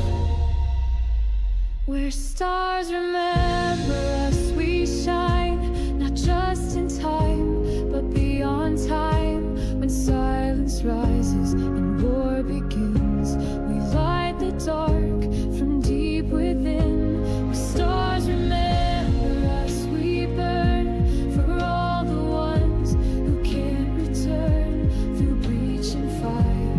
Where stars remember us, we shine, not just in time, but beyond time. When silence rises and war begins, we light the dark from deep within. Where stars remember us, we burn for all the ones who can't return. Through breach and fire,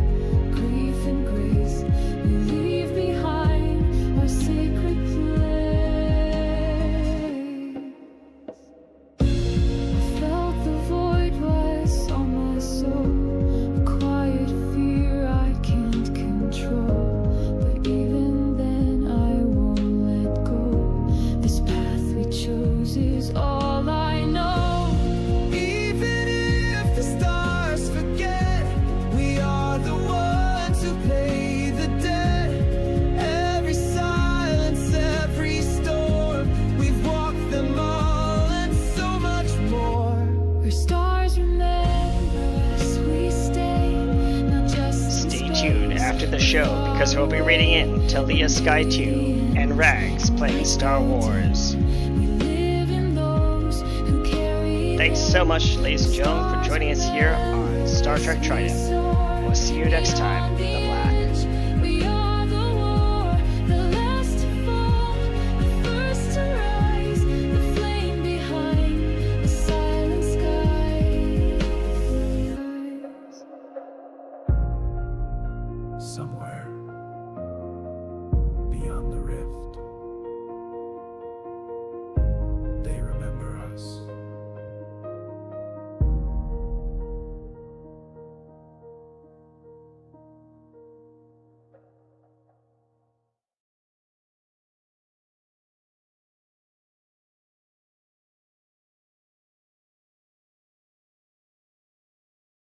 grief and grace, we leave behind our sacred place. I felt the void was on my soul, a quiet fear I can't control. But even then I won't let go. This path we chose is all I know. Even if the stars forget, we are the ones who play the dead. Every silence, every storm, we've walked them all and so much more. Where stars remember us, we stay, not just in Stay space, tuned after the show because we'll be reading in Talia Sky 2 and Rags playing Star Wars. we live in thanks so much, ladies and gentlemen, for joining us here on Star Trek Trident. We'll see you next time. The